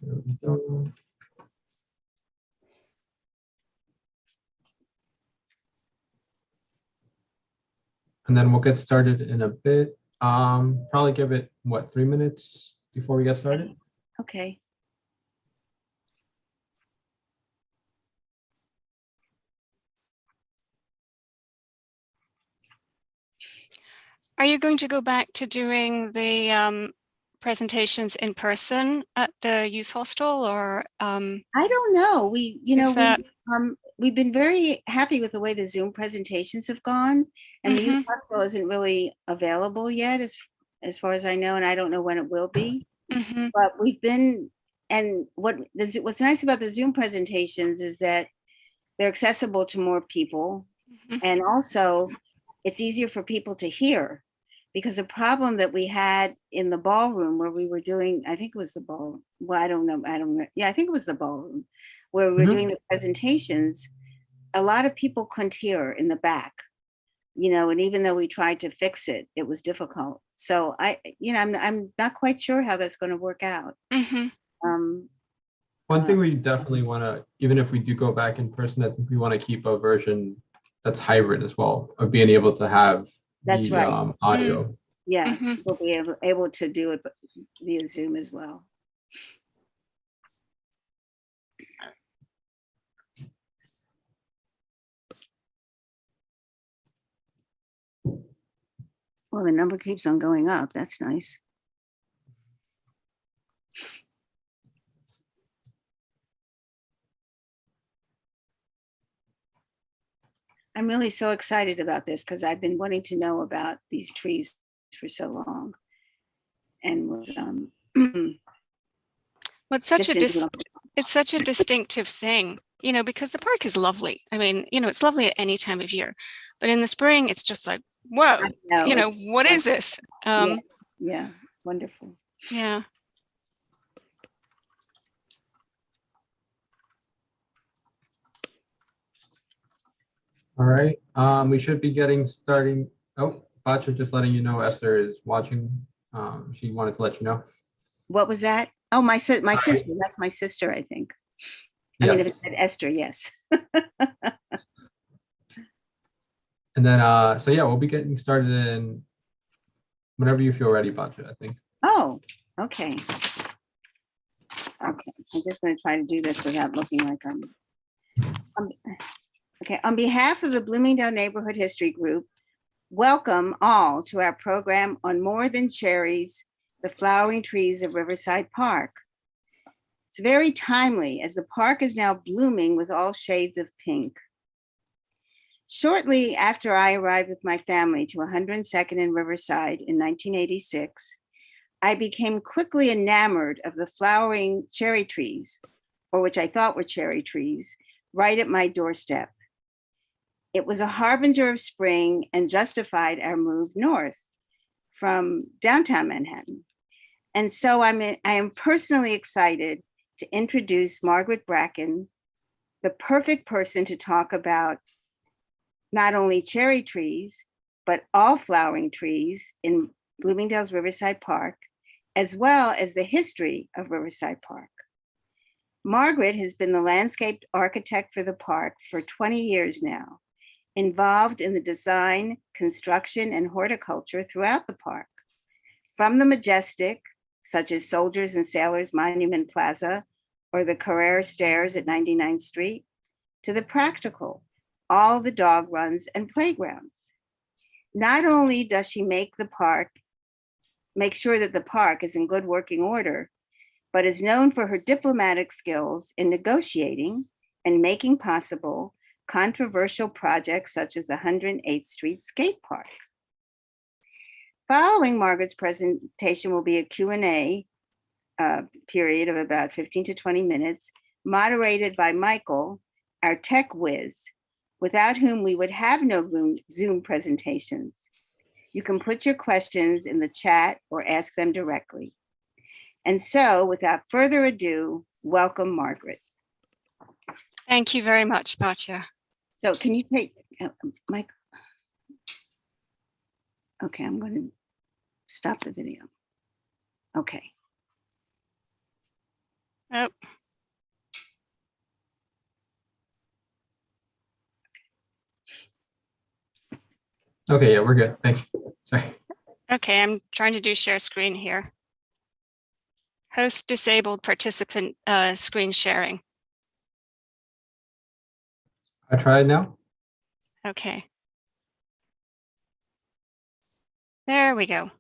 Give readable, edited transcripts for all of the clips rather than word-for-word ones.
There we go. And then we'll get started in a bit. Probably give it, what, 3 minutes before we get started? Okay. Are you going to go back to doing the presentations in person at the youth hostel, or I don't know. We've been very happy with the way the Zoom presentations have gone, and the youth hostel isn't really available yet, as far as I know, and I don't know when it will be. But we've been, and what's nice about the Zoom presentations is that they're accessible to more people, and also it's easier for people to hear. Because the problem that we had in the ballroom where we were doing, I think it was the ball. Well, I don't know. Yeah, I think it was the ballroom where we were doing the presentations. A lot of people couldn't hear in the back, and even though we tried to fix it, it was difficult. So I'm not quite sure how that's going to work out. One thing we definitely want to, even if we do go back in person, I think we want to keep a version that's hybrid as well, of being able to have That's right. Audio. Yeah, we'll be able to do it via Zoom as well. Well, the number keeps on going up. That's nice. I'm really so excited about this because I've been wanting to know about these trees for so long. And was well, it's such a distinctive thing, because the park is lovely. I mean, it's lovely at any time of year, but in the spring, it's just like, whoa, what is this? Yeah, wonderful. Yeah. All right, we should be getting starting. Oh, Bacha, just letting you know Esther is watching. She wanted to let you know. What was that? Oh, my sister. That's my sister, I think. Yes. I mean, if it said Esther, yes. And then, so yeah, we'll be getting started in whenever you feel ready, Bacha, I think. Oh, okay. Okay, I'm just going to try to do this without looking like okay, on behalf of the Bloomingdale Neighborhood History Group, welcome all to our program on More Than Cherries, the Flowering Trees of Riverside Park. It's very timely as the park is now blooming with all shades of pink. Shortly after I arrived with my family to 102nd and Riverside in 1986, I became quickly enamored of the flowering cherry trees, or which I thought were cherry trees, right at my doorstep. It was a harbinger of spring and justified our move north from downtown Manhattan. And so I am personally excited to introduce Margaret Bracken, the perfect person to talk about not only cherry trees, but all flowering trees in Bloomingdale's Riverside Park, as well as the history of Riverside Park. Margaret has been the landscape architect for the park for 20 years now, involved in the design, construction, and horticulture throughout the park. From the majestic, such as Soldiers and Sailors Monument Plaza or the Carrera Stairs at 99th Street, to the practical, all the dog runs and playgrounds. Not only does she make sure that the park is in good working order, but is known for her diplomatic skills in negotiating and making possible controversial projects such as the 108th Street Skate Park. Following Margaret's presentation will be a Q&A period of about 15 to 20 minutes, moderated by Michael, our tech whiz, without whom we would have no Zoom presentations. You can put your questions in the chat or ask them directly. And so, without further ado, welcome, Margaret. Thank you very much, Bacha. So can you take, Mike? Okay, I'm going to stop the video. Okay. Oh, Okay, yeah, we're good. Thank you. Sorry. okay, I'm trying to do share screen here. Host disabled participant screen sharing. I tried now. Okay. There we go.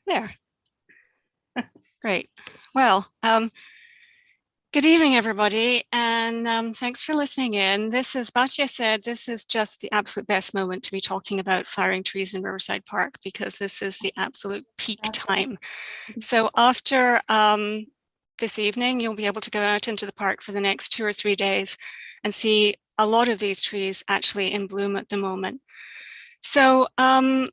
There. Great. Well, good evening, everybody, and thanks for listening in. This, as Batya said, this is just the absolute best moment to be talking about flowering trees in Riverside Park, because this is the absolute peak time. So after this evening, you'll be able to go out into the park for the next 2 or 3 days and see a lot of these trees actually in bloom at the moment. So I'm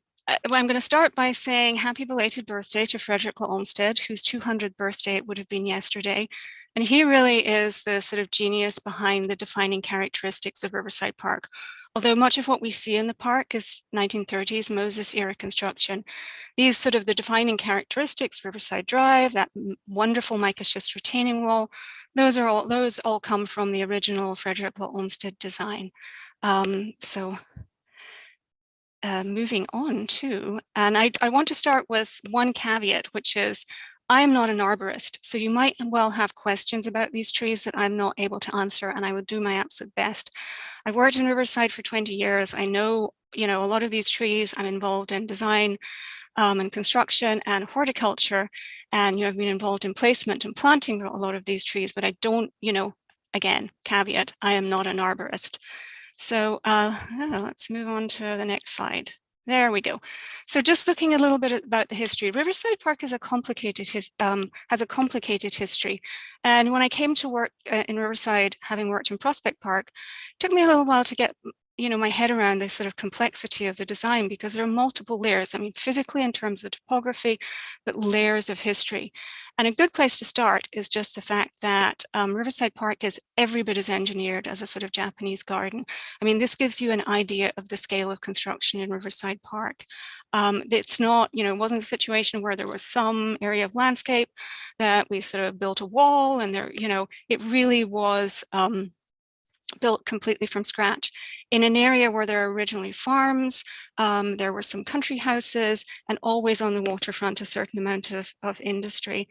going to start by saying happy belated birthday to Frederick Onsted, whose 200th birthday it would have been yesterday. And he really is the sort of genius behind the defining characteristics of Riverside Park. Although much of what we see in the park is 1930s Moses era construction, these sort of the defining characteristics, Riverside Drive, that wonderful mica schist retaining wall, those all come from the original Frederick Onsted design. Moving on to, and I want to start with one caveat, which is I'm not an arborist, so you might well have questions about these trees that I'm not able to answer, and I would do my absolute best. I've worked in Riverside for 20 years. I know, a lot of these trees. I'm involved in design and construction and horticulture, and I've been involved in placement and planting a lot of these trees, but I don't, again, caveat, I am not an arborist. So let's move on to the next slide. There we go. So just looking a little bit about the history, Riverside Park has a complicated history. And when I came to work in Riverside, having worked in Prospect Park, it took me a little while to get my head around the sort of complexity of the design, because there are multiple layers. I mean, physically in terms of topography, but layers of history. And a good place to start is just the fact that Riverside Park is every bit as engineered as a sort of Japanese garden. I mean, this gives you an idea of the scale of construction in Riverside Park. It's not, it wasn't a situation where there was some area of landscape that we sort of built a wall and there, it really was built completely from scratch in an area where there are originally farms. There were some country houses, and always on the waterfront a certain amount of industry.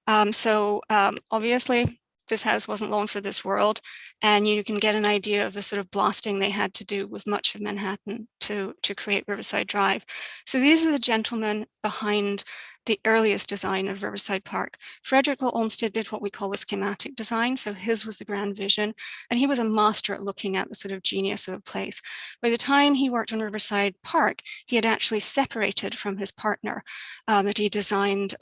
Obviously this house wasn't long for this world, and you can get an idea of the sort of blasting they had to do with much of Manhattan to create Riverside Drive. So these are the gentlemen behind the earliest design of Riverside Park. Frederick Olmsted did what we call a schematic design. So his was the grand vision, and he was a master at looking at the sort of genius of a place. By the time he worked on Riverside Park, he had actually separated from his partner that he designed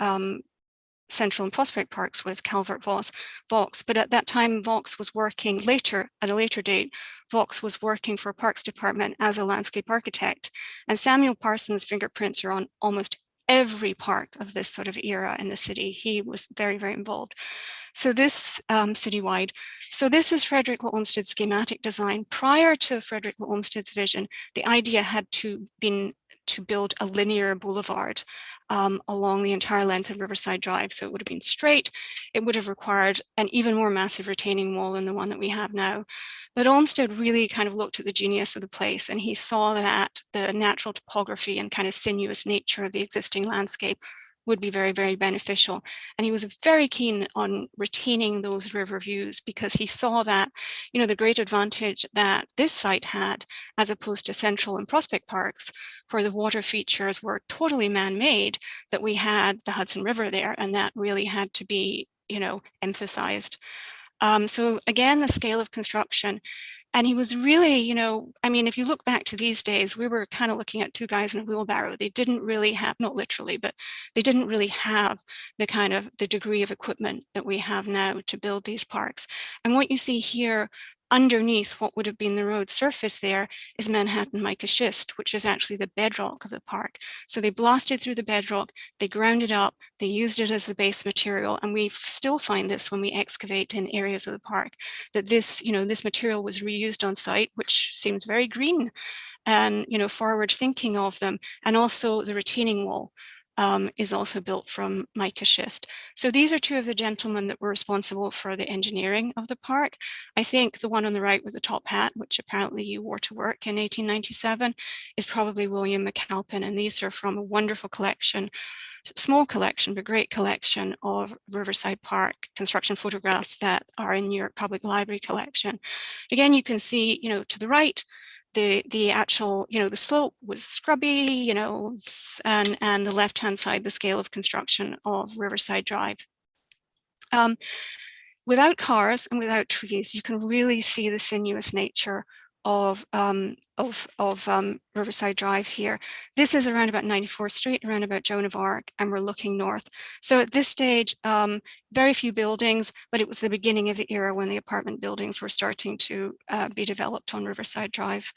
Central and Prospect Parks with Calvert Vaux. But at that time, Vaux was working at a later date, Vaux was working for Parks Department as a landscape architect. And Samuel Parsons' fingerprints are on almost every park of this sort of era in the city. He was very, very involved. So this citywide. So this is Frederick Olmsted's schematic design. Prior to Frederick Olmsted's vision, the idea had been to build a linear boulevard along the entire length of Riverside Drive. So it would have been straight. It would have required an even more massive retaining wall than the one that we have now. But Olmsted really kind of looked at the genius of the place, and he saw that the natural topography and kind of sinuous nature of the existing landscape would be very, very beneficial. And he was very keen on retaining those river views, because he saw that, the great advantage that this site had, as opposed to Central and Prospect Parks, where the water features were totally man-made, that we had the Hudson River there, and that really had to be, emphasized. So again, the scale of construction. And he was really, I mean, if you look back to these days, we were kind of looking at two guys in a wheelbarrow. They didn't really have, not literally, but they didn't really have the degree of equipment that we have now to build these parks. And what you see here underneath what would have been the road surface there is Manhattan mica schist, which is actually the bedrock of the park. So they blasted through the bedrock, they ground it up, they used it as the base material, and we still find this when we excavate in areas of the park, that this material was reused on site, which seems very green and forward thinking of them. And also the retaining wall. is also built from mica schist. So these are two of the gentlemen that were responsible for the engineering of the park. I think the one on the right with the top hat, which apparently you wore to work in 1897, is probably William McAlpin. And these are from a wonderful collection, small collection, but great collection of Riverside Park construction photographs that are in New York Public Library collection. Again, you can see, to the right, the actual, the slope was scrubby, and the left-hand side, the scale of construction of Riverside Drive. Without cars and without trees, you can really see the sinuous nature of Riverside Drive here. This is around about 94th Street, around about Joan of Arc, and we're looking north. So at this stage, very few buildings, but it was the beginning of the era when the apartment buildings were starting to be developed on Riverside Drive.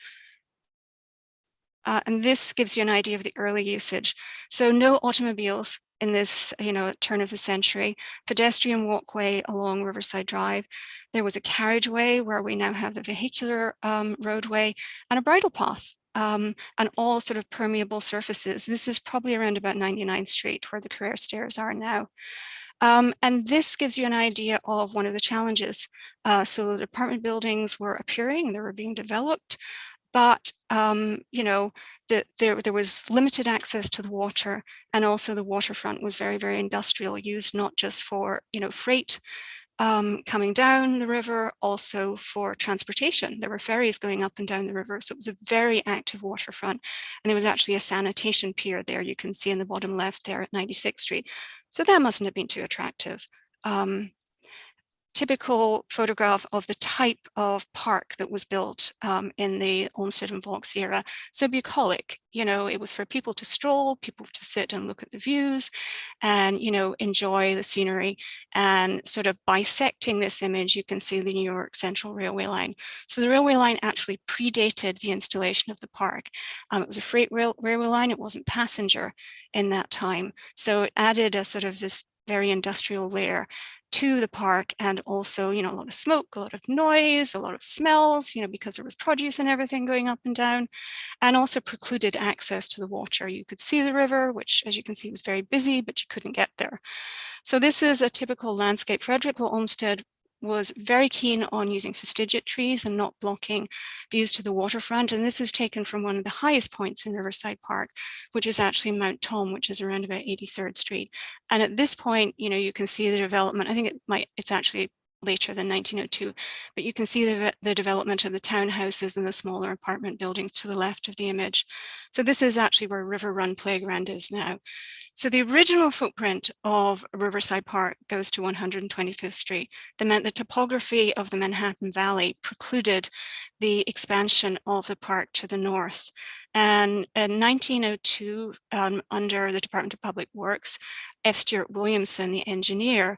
And this gives you an idea of the early usage. So no automobiles in this, turn of the century, pedestrian walkway along Riverside Drive. There was a carriageway where we now have the vehicular roadway and a bridle path, and all sort of permeable surfaces. This is probably around about 99th Street where the career stairs are now. And this gives you an idea of one of the challenges. So the apartment buildings were appearing, they were being developed, but there was limited access to the water, and also the waterfront was very, very industrial, used not just for freight coming down the river, also for transportation. There were ferries going up and down the river, so it was a very active waterfront. And there was actually a sanitation pier there, you can see in the bottom left there at 96th Street. So that mustn't have been too attractive. Typical photograph of the type of park that was built in the Olmsted and Vaux era. So bucolic, it was for people to stroll, people to sit and look at the views and, enjoy the scenery. And sort of bisecting this image, you can see the New York Central Railway line. So the railway line actually predated the installation of the park. It was a freight railway line, it wasn't passenger in that time. So it added a sort of this very industrial layer to the park, and also, a lot of smoke, a lot of noise, a lot of smells, because there was produce and everything going up and down, and also precluded access to the water. You could see the river, which, as you can see, was very busy, but you couldn't get there. So this is a typical landscape. Frederick Olmsted was very keen on using fastigiate trees and not blocking views to the waterfront. And this is taken from one of the highest points in Riverside Park, which is actually Mount Tom, which is around about 83rd Street. And at this point, you can see the development. I think it's actually later than 1902, but you can see the development of the townhouses and the smaller apartment buildings to the left of the image. So this is actually where River Run Playground is now. So the original footprint of Riverside Park goes to 125th Street. That meant the topography of the Manhattan Valley precluded the expansion of the park to the north. And in 1902, under the Department of Public Works, F. Stuart Williamson, the engineer,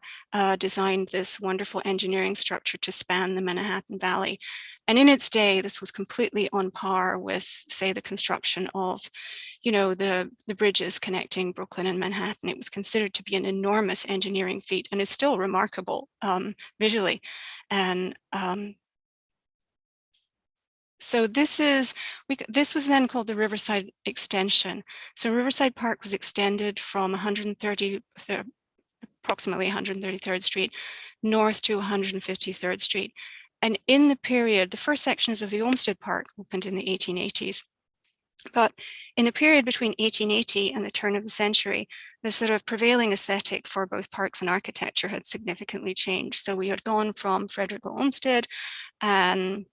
designed this wonderful engineering structure to span the Manhattan Valley. And in its day, this was completely on par with, say, the construction of, the bridges connecting Brooklyn and Manhattan. It was considered to be an enormous engineering feat, and is still remarkable visually. And so this was then called the Riverside Extension. So Riverside Park was extended from approximately 133rd Street north to 153rd Street. And in the period, the first sections of the Olmsted Park opened in the 1880s. But in the period between 1880 and the turn of the century, the sort of prevailing aesthetic for both parks and architecture had significantly changed. So we had gone from Frederick Olmsted and,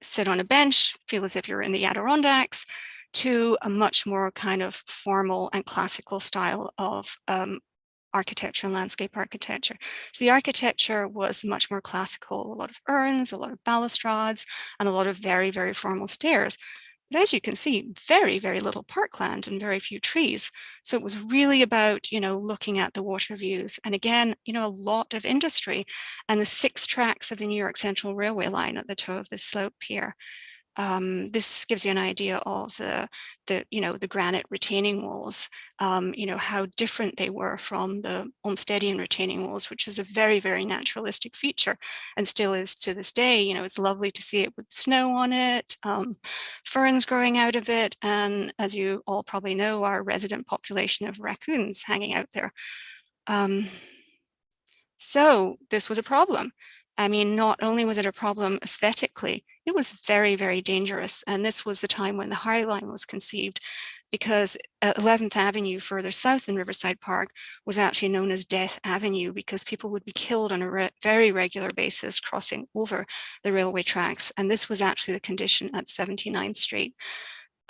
sit on a bench, feel as if you're in the Adirondacks, to a much more kind of formal and classical style of architecture and landscape architecture. So the architecture was much more classical, a lot of urns, a lot of balustrades, and a lot of very, very formal stairs. But as you can see, very, very little parkland and very few trees. So it was really about, looking at the water views. And again, a lot of industry, and the 6 tracks of the New York Central Railway line at the toe of this slope here. This gives you an idea of the granite retaining walls, how different they were from the Olmstedian retaining walls, which is a very, very naturalistic feature and still is to this day. It's lovely to see it with snow on it, ferns growing out of it, and as you all probably know, our resident population of raccoons hanging out there. So this was a problem. I mean, not only was it a problem aesthetically, it was very, very dangerous. And this was the time when the High Line was conceived, because 11th Avenue further south in Riverside Park was actually known as Death Avenue, because people would be killed on a very regular basis crossing over the railway tracks. And this was actually the condition at 79th Street.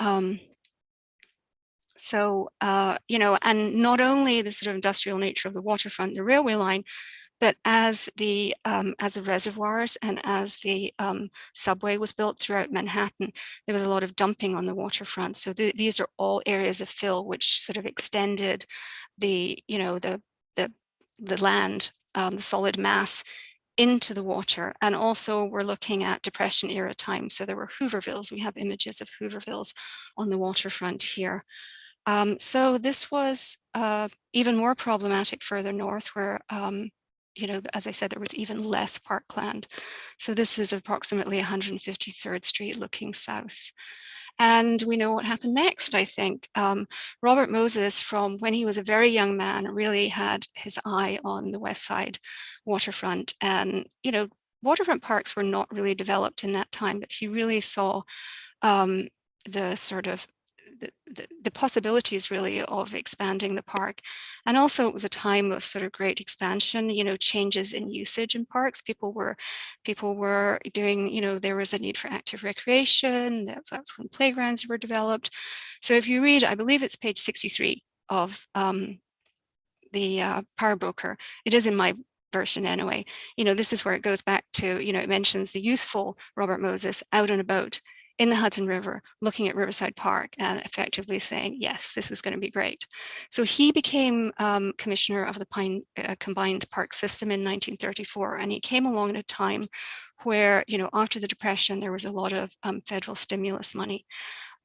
And not only the sort of industrial nature of the waterfront, the railway line, but as the reservoirs and as the subway was built throughout Manhattan, there was a lot of dumping on the waterfront. So these are all areas of fill which sort of extended the land, the solid mass into the water. And also we're looking at Depression era time. So there were Hoovervilles. We have images of Hoovervilles on the waterfront here. So this was even more problematic further north, where as I said, there was even less parkland. So this is approximately 153rd Street looking south. And we know what happened next, I think. Robert Moses, from when he was a very young man, really had his eye on the West Side waterfront. And, waterfront parks were not really developed in that time, but he really saw the sort of the possibilities really of expanding the park. And also it was a time of sort of great expansion, changes in usage in parks. People were doing, there was a need for active recreation. That's when playgrounds were developed. So if you read, I believe it's page 63 of the Power Broker, it is in my version anyway, this is where it goes back to, it mentions the youthful Robert Moses out and about in the Hudson River, looking at Riverside Park and effectively saying, yes, this is going to be great. So he became commissioner of the Combined Park System in 1934, and he came along at a time where, after the Depression, there was a lot of federal stimulus money.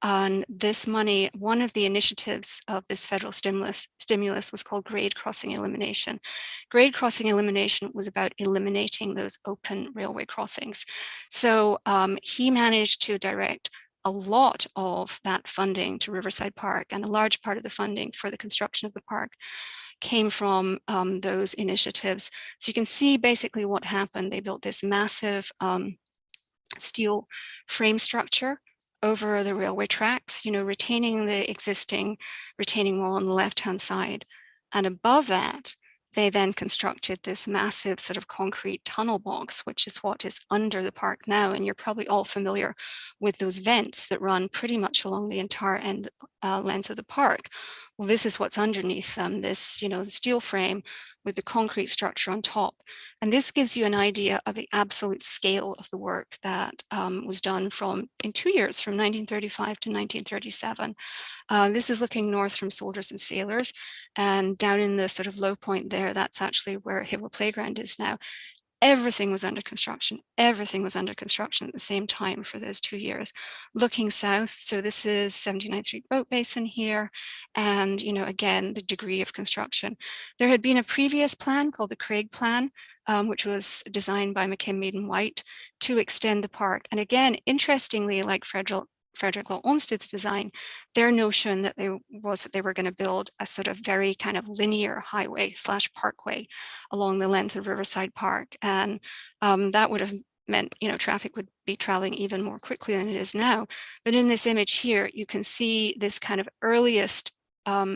And this money, one of the initiatives of this federal stimulus was called grade crossing elimination. Grade crossing elimination was about eliminating those open railway crossings. So he managed to direct a lot of that funding to Riverside Park, and a large part of the funding for the construction of the park came from those initiatives. So you can see basically what happened. They built this massive steel frame structure over the railway tracks, retaining the existing retaining wall on the left-hand side. And above that, they then constructed this massive sort of concrete tunnel box, which is what is under the park now. And you're probably all familiar with those vents that run pretty much along the entire length of the park. Well, this is what's underneath them, this, steel frame with the concrete structure on top. And this gives you an idea of the absolute scale of the work that was done in 2 years, from 1935 to 1937. This is looking north from Soldiers and Sailors, and down in the sort of low point there, that's actually where Hibble Playground is now. Everything was under construction. Everything was under construction at the same time for those 2 years. Looking south, so this is 79th Street Boat Basin here, and again, the degree of construction. There had been a previous plan called the Craig Plan, which was designed by McKim White to extend the park. And again, interestingly, like Frederick Law Olmsted's design, their notion that they were going to build a sort of very kind of linear highway / parkway along the length of Riverside Park. And that would have meant, traffic would be traveling even more quickly than it is now. But in this image here, you can see this kind of earliest, the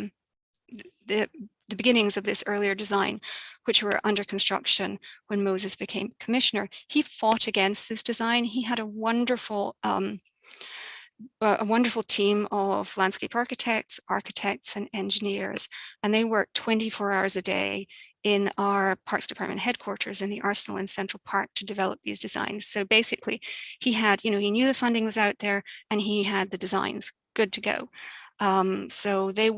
beginnings of this earlier design, which were under construction when Moses became commissioner. He fought against this design. He had a wonderful team of landscape architects, and engineers, and they worked 24 hours a day in our Parks Department headquarters in the Arsenal in Central Park to develop these designs. So basically, he had, he knew the funding was out there, and he had the designs good to go. So they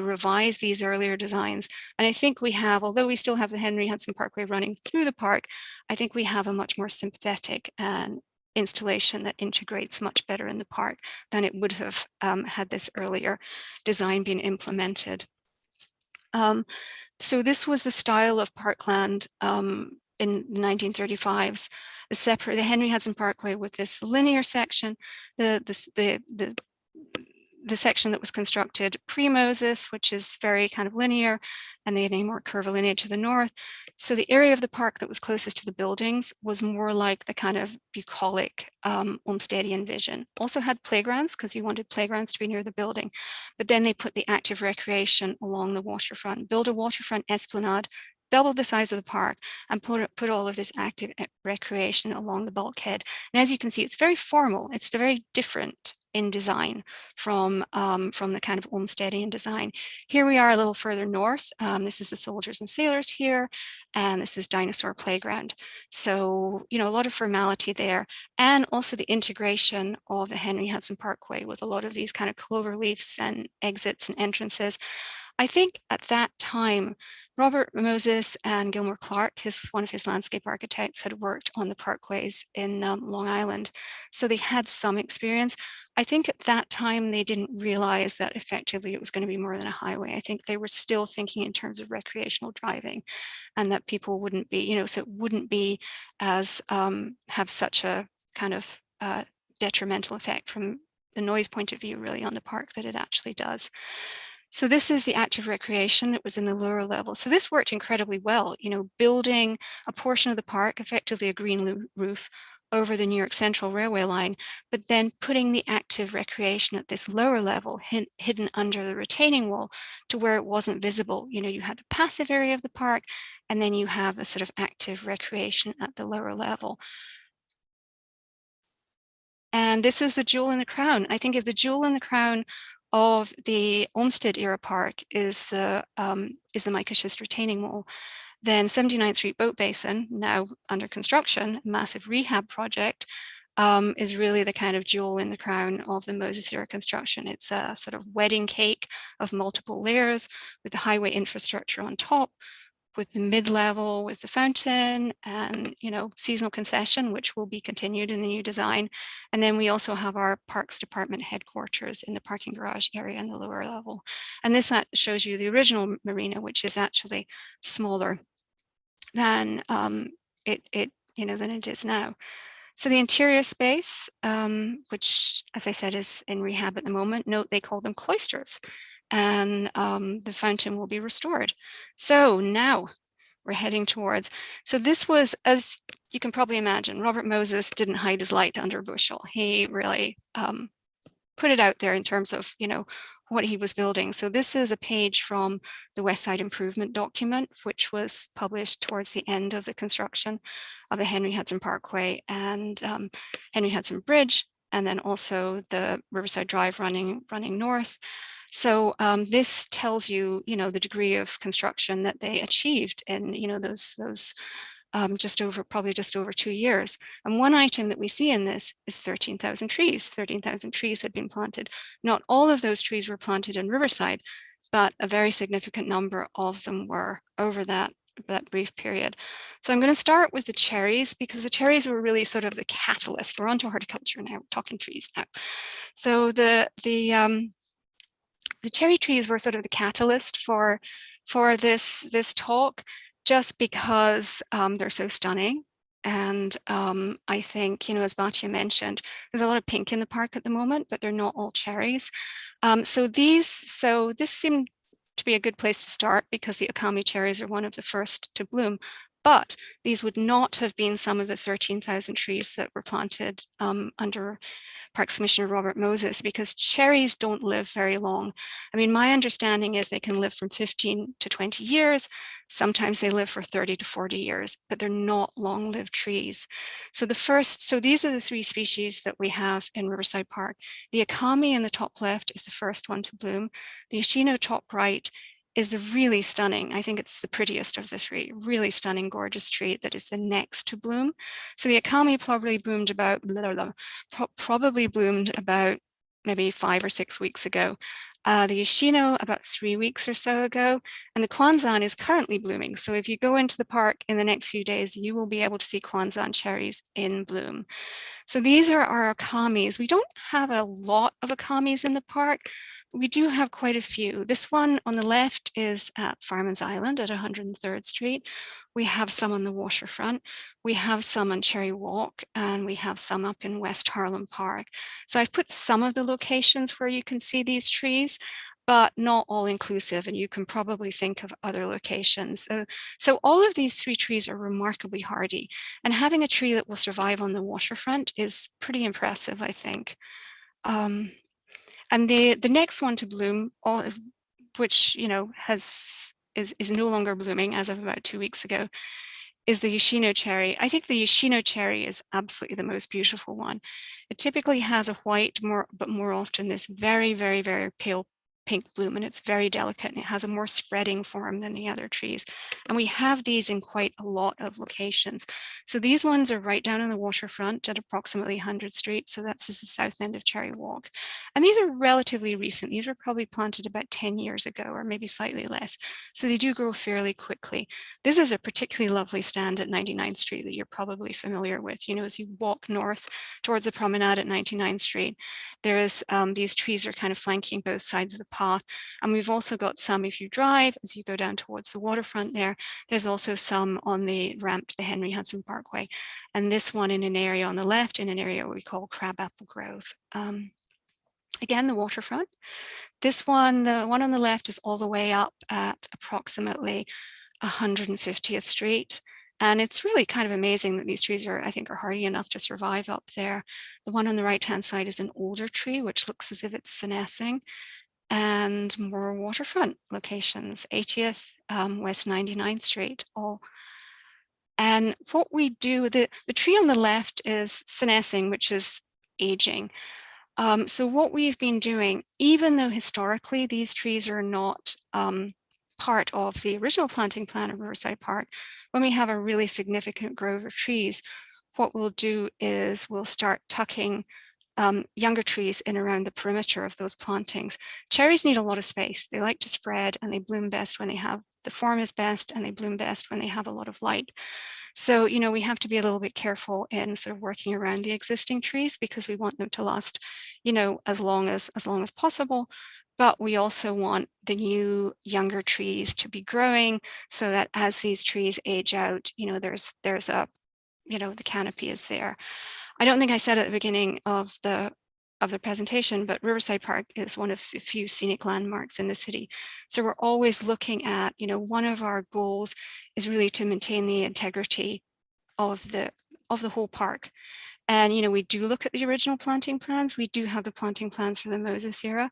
revised these earlier designs. And I think we have, although we still have the Henry Hudson Parkway running through the park, I think we have a much more sympathetic and installation that integrates much better in the park than it would have had this earlier design been implemented. So this was the style of parkland in the 1935s, the Henry Hudson Parkway with this linear section, the section that was constructed pre-Moses, which is very kind of linear, and they had a more curvilinear to the north. So the area of the park that was closest to the buildings was more like the kind of bucolic Olmstedian vision. Also had playgrounds because you wanted playgrounds to be near the building, but then they put the active recreation along the waterfront, build a waterfront esplanade, doubled the size of the park, and put all of this active recreation along the bulkhead. And as you can see, it's very formal. It's very different in design from the kind of Olmstedian design. Here we are a little further north. This is the soldiers and sailors here, and this is Dinosaur Playground. So, you know, a lot of formality there, and also the integration of the Henry Hudson Parkway with a lot of these kind of clover leaves and exits and entrances. I think at that time, Robert Moses and Gilmore Clark, one of his landscape architects, had worked on the parkways in Long Island. So they had some experience. I think at that time, they didn't realize that effectively it was going to be more than a highway. I think they were still thinking in terms of recreational driving, and that people wouldn't be, you know, so it wouldn't be as have such a kind of detrimental effect from the noise point of view really on the park that it actually does. So this is the active recreation that was in the lower level. So this worked incredibly well, you know, building a portion of the park, effectively a green roof over the New York Central Railway line, but then putting the active recreation at this lower level, hidden under the retaining wall to where it wasn't visible. You know, you had the passive area of the park, and then you have a sort of active recreation at the lower level. And this is the jewel in the crown. I think if the jewel in the crown of the Olmsted era park is the mica schist retaining wall, then 79th Street Boat Basin, now under construction, massive rehab project, is really the kind of jewel in the crown of the Moses era construction. It's a sort of wedding cake of multiple layers with the highway infrastructure on top, with the mid-level, with the fountain, and, you know, seasonal concession, which will be continued in the new design. And then we also have our Parks Department headquarters in the parking garage area in the lower level. And this shows you the original marina, which is actually smaller than it is now. So the interior space, which, as I said, is in rehab at the moment. Note they call them cloisters, and the fountain will be restored. So now we're heading towards, so this was, as you can probably imagine, Robert Moses didn't hide his light under a bushel. He really put it out there in terms of, you know, what he was building. So this is a page from the West Side Improvement document, which was published towards the end of the construction of the Henry Hudson Parkway and Henry Hudson Bridge, and then also the Riverside Drive running north. So this tells you, you know, the degree of construction that they achieved in, you know, those probably just over 2 years. And one item that we see in this is 13,000 trees. 13,000 trees had been planted. Not all of those trees were planted in Riverside, but a very significant number of them were over that brief period. So I'm going to start with the cherries, because the cherries were really sort of the catalyst. We're on to horticulture now, we're talking trees now. So the cherry trees were sort of the catalyst for this talk, just because they're so stunning. And I think, you know, as Batya mentioned, there's a lot of pink in the park at the moment, but they're not all cherries. So this seemed to be a good place to start, because the Akami cherries are one of the first to bloom. But these would not have been some of the 13,000 trees that were planted under Parks Commissioner Robert Moses, because cherries don't live very long. I mean, my understanding is they can live from 15 to 20 years. Sometimes they live for 30 to 40 years, but they're not long-lived trees. So these are the 3 species that we have in Riverside Park. The Akami in the top left is the first one to bloom. The Hashino top right is the really stunning, I think it's the prettiest of the 3, really stunning, gorgeous tree that is the next to bloom. So the Akami probably bloomed about maybe 5 or 6 weeks ago. The Hashino about 3 weeks or so ago, and the Kwanzan is currently blooming. So if you go into the park in the next few days, you will be able to see Kwanzan cherries in bloom. So these are our akamis. We don't have a lot of akamis in the park, but we do have quite a few. This one on the left is at Fireman's Island at 103rd Street. We have some on the waterfront. We have some on Cherry Walk, and we have some up in West Harlem Park. So I've put some of the locations where you can see these trees, but not all inclusive, and you can probably think of other locations. So all of these 3 trees are remarkably hardy, and having a tree that will survive on the waterfront is pretty impressive, I think. And the next one to bloom, which is no longer blooming as of about 2 weeks ago, is the Hashino cherry. I think the Hashino cherry is absolutely the most beautiful one. It typically has a white, but more often this very, very, very pale pink bloom, and it's very delicate, and it has a more spreading form than the other trees. And we have these in quite a lot of locations. So these ones are right down on the waterfront at approximately 100th Street. So that's the south end of Cherry Walk. And these are relatively recent. These were probably planted about 10 years ago, or maybe slightly less. So they do grow fairly quickly. This is a particularly lovely stand at 99th Street that you're probably familiar with. You know, as you walk north towards the promenade at 99th Street, there's these trees are kind of flanking both sides of the path. And we've also got some, if you drive, as you go down towards the waterfront there's also some on the ramp to the Henry Hudson Parkway. And this one in an area on the left, in an area we call Crabapple Grove. Again, the waterfront. This one, the one on the left is all the way up at approximately 150th Street. And it's really kind of amazing that these trees I think are hardy enough to survive up there. The one on the right-hand side is an older tree, which looks as if it's senescing. And more waterfront locations, 80th, West 99th Street. And what we do, the tree on the left is senescing, which is aging. So what we've been doing, even though historically these trees are not part of the original planting plan of Riverside Park, when we have a really significant grove of trees, what we'll do is we'll start tucking younger trees in around the perimeter of those plantings. Cherries need a lot of space. They like to spread, and they bloom best when they have, the form is best, and they bloom best when they have a lot of light. So, you know, we have to be a little bit careful in sort of working around the existing trees, because we want them to last, you know, as long as possible. But we also want the new younger trees to be growing, so that as these trees age out, you know, there's a, you know, the canopy is there. I don't think I said at the beginning of the presentation, but Riverside Park is one of the few scenic landmarks in the city. So we're always looking at, you know, one of our goals is really to maintain the integrity of the whole park. And, you know, we do look at the original planting plans. We do have the planting plans for the Moses era.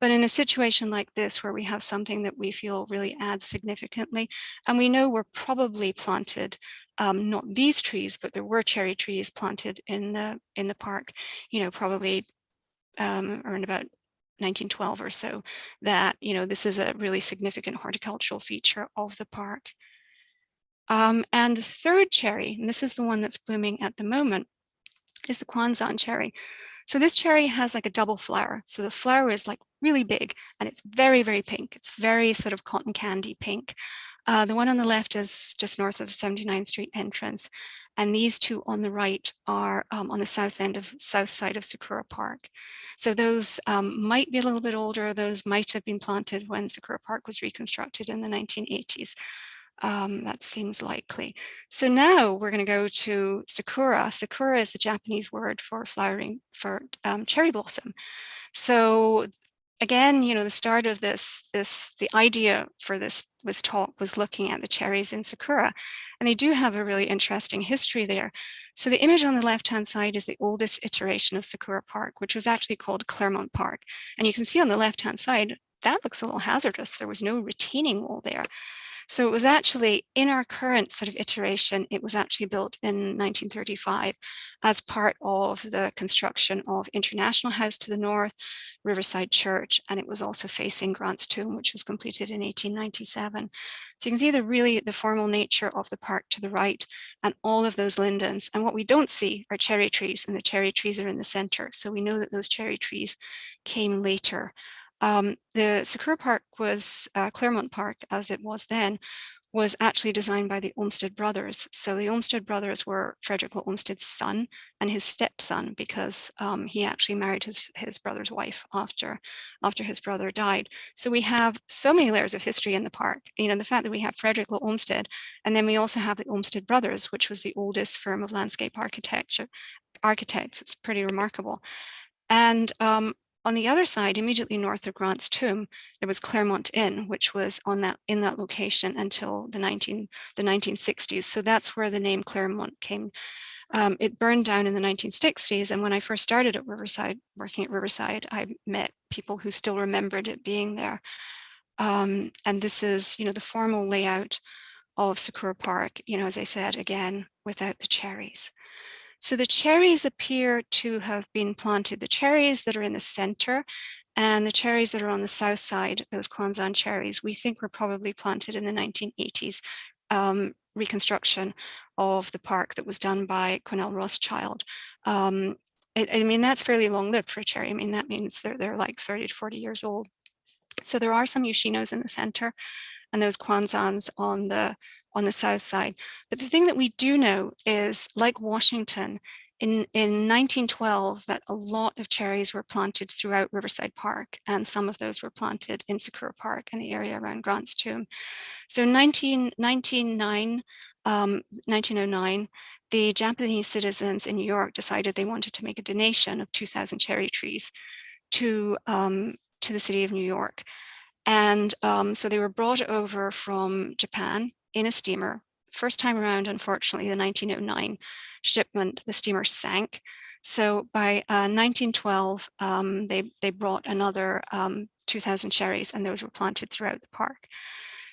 But in a situation like this, where we have something that we feel really adds significantly, and we know we're probably planted, not these trees, but there were cherry trees planted in the park, you know, probably around about 1912 or so, that, you know, this is a really significant horticultural feature of the park. And the third cherry, and this is the one that's blooming at the moment, is the Kwanzaan cherry. So this cherry has like a double flower. So the flower is like really big, and it's very, very pink. It's very sort of cotton candy pink. The one on the left is just north of the 79th Street entrance. And these two on the right are on the south side of Sakura Park. So those might be a little bit older. Those might have been planted when Sakura Park was reconstructed in the 1980s. That seems likely. So now we're going to go to Sakura. Sakura is the Japanese word for flowering, for cherry blossom. So again, you know, the start of the idea for this talk was looking at the cherries in Sakura, and they do have a really interesting history there. So the image on the left-hand side is the oldest iteration of Sakura Park, which was actually called Claremont Park. And you can see on the left-hand side, that looks a little hazardous. There was no retaining wall there. So it was actually, in our current sort of iteration, it was actually built in 1935 as part of the construction of International House to the north, Riverside Church, and it was also facing Grant's Tomb, which was completed in 1897. So you can see the formal nature of the park to the right, and all of those lindens. And what we don't see are cherry trees, and the cherry trees are in the center. So we know that those cherry trees came later. The Sakura Park was, Claremont Park as it was then, was actually designed by the Olmsted brothers. So the Olmsted brothers were Frederick Olmsted's son and his stepson, because he actually married his brother's wife after his brother died. So we have so many layers of history in the park. You know, the fact that we have Frederick Olmsted, and then we also have the Olmsted brothers, which was the oldest firm of landscape architects. It's pretty remarkable. And on the other side, immediately north of Grant's tomb, there was Claremont Inn, which was in that location until the 1960s. So that's where the name Claremont came. It burned down in the 1960s. And when I first started at Riverside, working at Riverside, I met people who still remembered it being there. And this is, you know, the formal layout of Sakura Park, you know, as I said, again, without the cherries. So the cherries appear to have been planted, the cherries that are in the center and the cherries that are on the south side, those Kwanzaan cherries, we think were probably planted in the 1980s reconstruction of the park that was done by Cornell Rothschild. I mean, that's fairly long-lived for a cherry. I mean, that means they're like 30 to 40 years old. So there are some Yoshinos in the center and those Kwanzans on the south side. But the thing that we do know is, like Washington, in 1912, that a lot of cherries were planted throughout Riverside Park, and some of those were planted in Sakura Park and the area around Grant's tomb. So 1909, the Japanese citizens in New York decided they wanted to make a donation of 2,000 cherry trees to the city of New York. And so they were brought over from Japan in a steamer. First time around, unfortunately, the 1909 shipment, the steamer sank. So by 1912, they brought another 2,000 cherries, and those were planted throughout the park.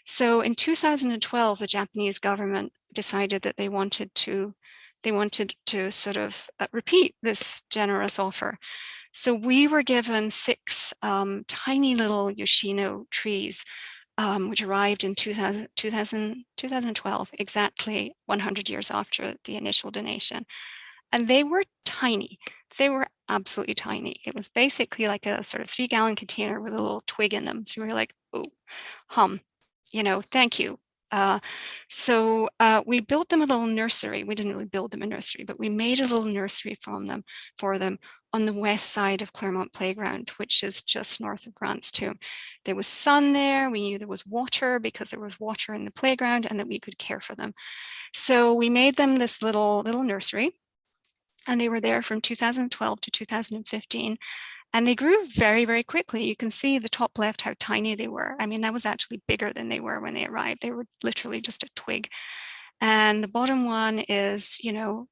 So in 2012, the Japanese government decided that they wanted to sort of repeat this generous offer. So we were given 6 tiny little Yoshino trees, which arrived in 2012, exactly 100 years after the initial donation. And they were tiny. They were absolutely tiny. It was basically like a sort of 3-gallon container with a little twig in them. So we were like, oh, you know, thank you. So we built them a little nursery. We didn't really build them a nursery, but we made a little nursery for them on the west side of Claremont Playground, which is just north of Grant's tomb. There was sun there. We knew there was water because there was water in the playground, and that we could care for them. So we made them this little nursery, and they were there from 2012 to 2015. And they grew very, very quickly. You can see the top left how tiny they were. I mean, that was actually bigger than they were when they arrived. They were literally just a twig. And the bottom one is, you know,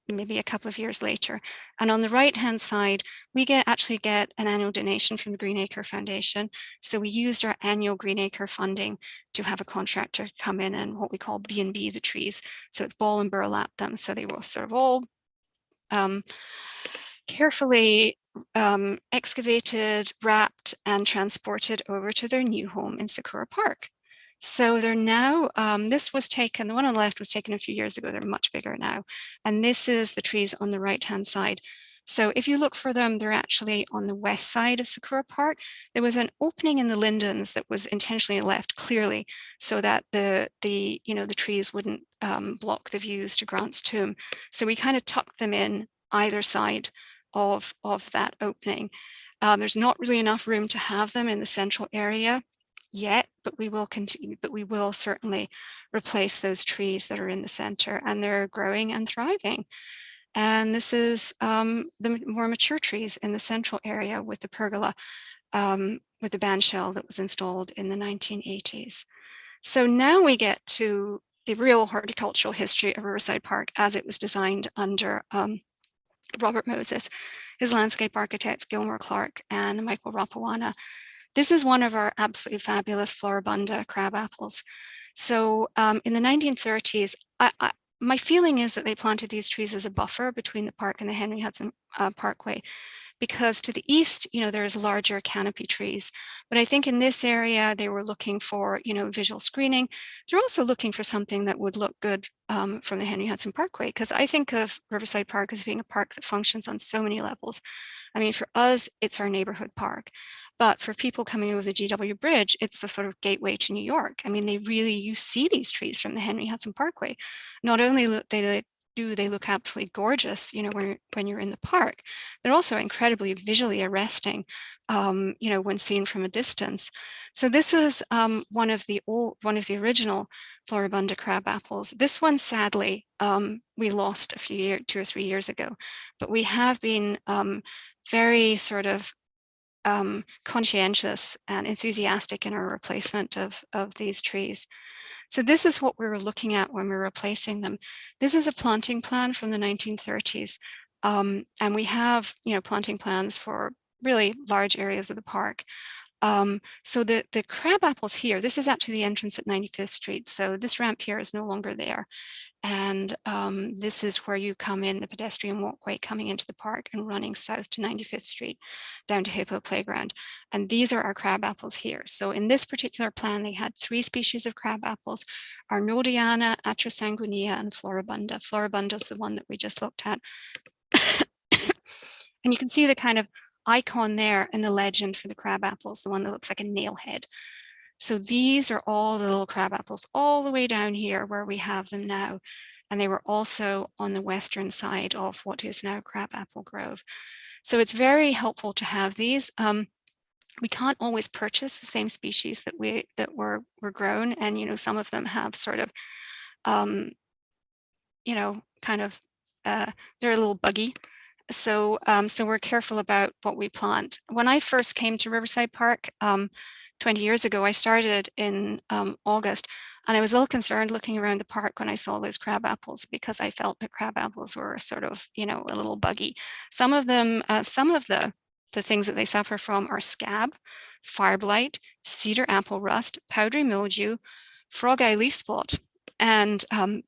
maybe a couple of years later. And on the right-hand side, we actually get an annual donation from the Greenacre Foundation. So we used our annual Greenacre funding to have a contractor come in and what we call B&B the trees. So it's ball and burlap them. So they will sort of all carefully excavated, wrapped, and transported over to their new home in Sakura Park. So they're now, this was taken, the one on the left was taken a few years ago. They're much bigger now. And this is the trees on the right-hand side. So if you look for them, they're actually on the west side of Sakura Park. There was an opening in the lindens that was intentionally left clearly so that the trees wouldn't block the views to Grant's tomb. So we kind of tucked them in either side of that opening. There's not really enough room to have them in the central area yet, but we will continue, but we will certainly replace those trees that are in the center, and they're growing and thriving. And this is the more mature trees in the central area with the pergola, with the bandshell that was installed in the 1980s. So now we get to the real horticultural history of Riverside Park as it was designed under Robert Moses, his landscape architects, Gilmore Clark and Michael Rapawana. This is one of our absolutely fabulous Floribunda crab apples. So in the 1930s, my feeling is that they planted these trees as a buffer between the park and the Henry Hudson Parkway, because to the east, there's larger canopy trees. But I think in this area, they were looking for, visual screening. They're also looking for something that would look good from the Henry Hudson Parkway, because I think of Riverside Park as being a park that functions on so many levels. I mean, for us, it's our neighborhood park. But for people coming over the GW Bridge, it's the sort of gateway to New York. I mean, you see these trees from the Henry Hudson Parkway. Not only do they look absolutely gorgeous, when you're in the park, they're also incredibly visually arresting, when seen from a distance. So this is one of the original Floribunda crab apples. This one, sadly, we lost 2 or 3 years ago, but we have been very sort of conscientious and enthusiastic in our replacement of these trees. So this is what we were looking at when we were replacing them. This is a planting plan from the 1930s. And we have, planting plans for really large areas of the park. So the crab apples here, this is actually the entrance at 95th Street. So this ramp here is no longer there. And this is where you come in, the pedestrian walkway coming into the park and running south to 95th Street down to Hippo Playground. And these are our crab apples here. So in this particular plan, they had 3 species of crab apples: Arnoldiana, Atrasanguinea, and Floribunda. Floribunda is the one that we just looked at. And you can see the kind of icon there in the legend for the crab apples, the one that looks like a nail head. So these are all the little crab apples all the way down here where we have them now. And they were also on the western side of what is now Crabapple Grove. So it's very helpful to have these. We can't always purchase the same species that were grown, and some of them have sort of they're a little buggy. So we're careful about what we plant. When I first came to Riverside Park 20 years ago, I started in August, and I was a little concerned looking around the park when I saw those crab apples, because I felt that crab apples were sort of, a little buggy. Some of them, some of the things that they suffer from are scab, fire blight, cedar apple rust, powdery mildew, frog eye leaf spot, and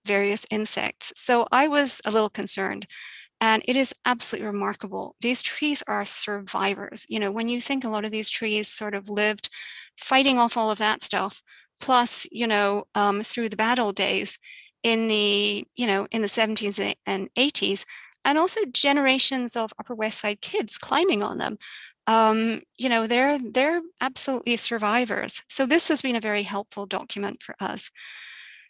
various insects. So I was a little concerned. And it is absolutely remarkable. These trees are survivors. When you think a lot of these trees sort of lived fighting off all of that stuff, plus, through the bad old days in the 70s and 80s, and also generations of Upper West Side kids climbing on them. They're absolutely survivors. So this has been a very helpful document for us.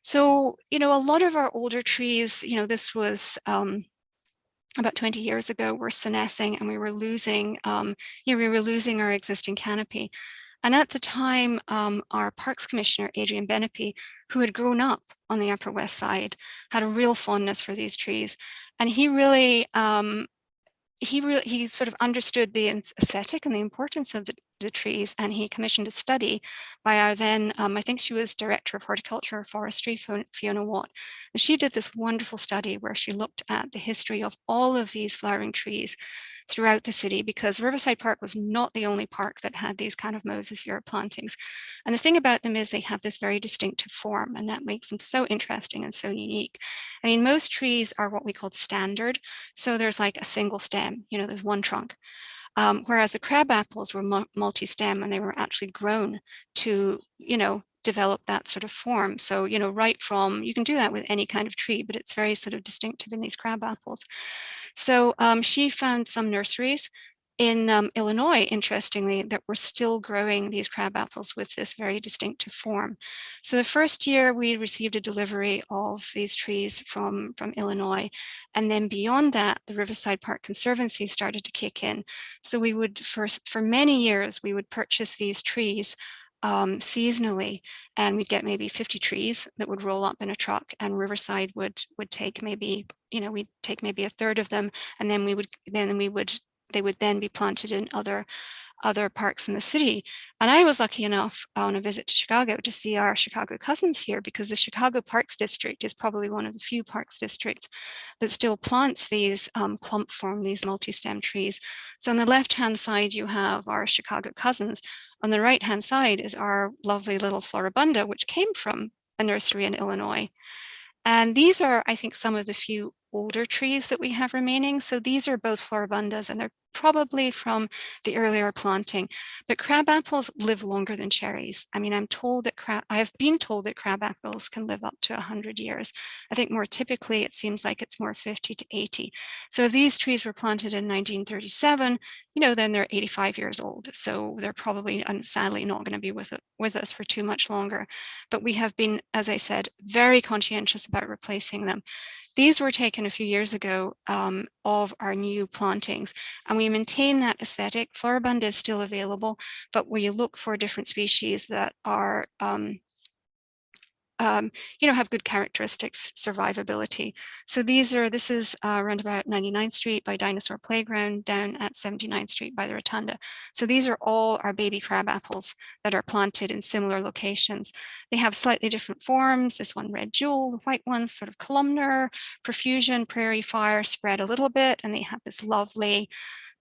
So, a lot of our older trees, this was about 20 years ago, were senescing, and we were losing our existing canopy. And at the time, our Parks Commissioner, Adrian Benepi, who had grown up on the Upper West Side, had a real fondness for these trees. And he really sort of understood the aesthetic and the importance of the trees, and he commissioned a study by our then, I think she was Director of Horticulture or Forestry, Fiona Watt. And she did this wonderful study where she looked at the history of all of these flowering trees throughout the city, because Riverside Park was not the only park that had these kind of Moses Europe plantings. And the thing about them is they have this very distinctive form, and that makes them so interesting and so unique. I mean, most trees are what we call standard. So there's like a single stem, there's one trunk. Whereas the crab apples were multi-stem, and they were actually grown to, develop that sort of form. So, right from, you can do that with any kind of tree, but it's very sort of distinctive in these crab apples. So she found some nurseries in Illinois, interestingly, that were still growing these crab apples with this very distinctive form. So the first year we received a delivery of these trees from Illinois. And then beyond that, the Riverside Park Conservancy started to kick in. So we would, for many years, we would purchase these trees seasonally, and we'd get maybe 50 trees that would roll up in a truck, and Riverside would take maybe, we'd take maybe a third of them, and then they would then be planted in other parks in the city. And I was lucky enough on a visit to Chicago to see our Chicago cousins here, because the Chicago Parks District is probably one of the few parks districts that still plants these clump form, these multi-stem trees. So on the left-hand side, you have our Chicago cousins. On the right-hand side is our lovely little Floribunda, which came from a nursery in Illinois. And these are, I think, some of the few older trees that we have remaining. So these are both Floribundas, and they're probably from the earlier planting, but crab apples live longer than cherries. I mean, I have been told that crab apples can live up to 100 years. I think more typically, it seems like it's more 50 to 80. So if these trees were planted in 1937, then they're 85 years old. So they're probably, sadly, not going to be with us for too much longer. But we have been, as I said, very conscientious about replacing them. These were taken a few years ago of our new plantings, and we maintain that aesthetic. Floribunda is still available, but we look for different species that are have good characteristics, survivability. So this is around about 99th Street by Dinosaur Playground, down at 79th Street by the Rotunda. So these are all our baby crab apples that are planted in similar locations. They have slightly different forms. This one, red jewel, the white one's sort of columnar, profusion, prairie fire, spread a little bit, and they have this lovely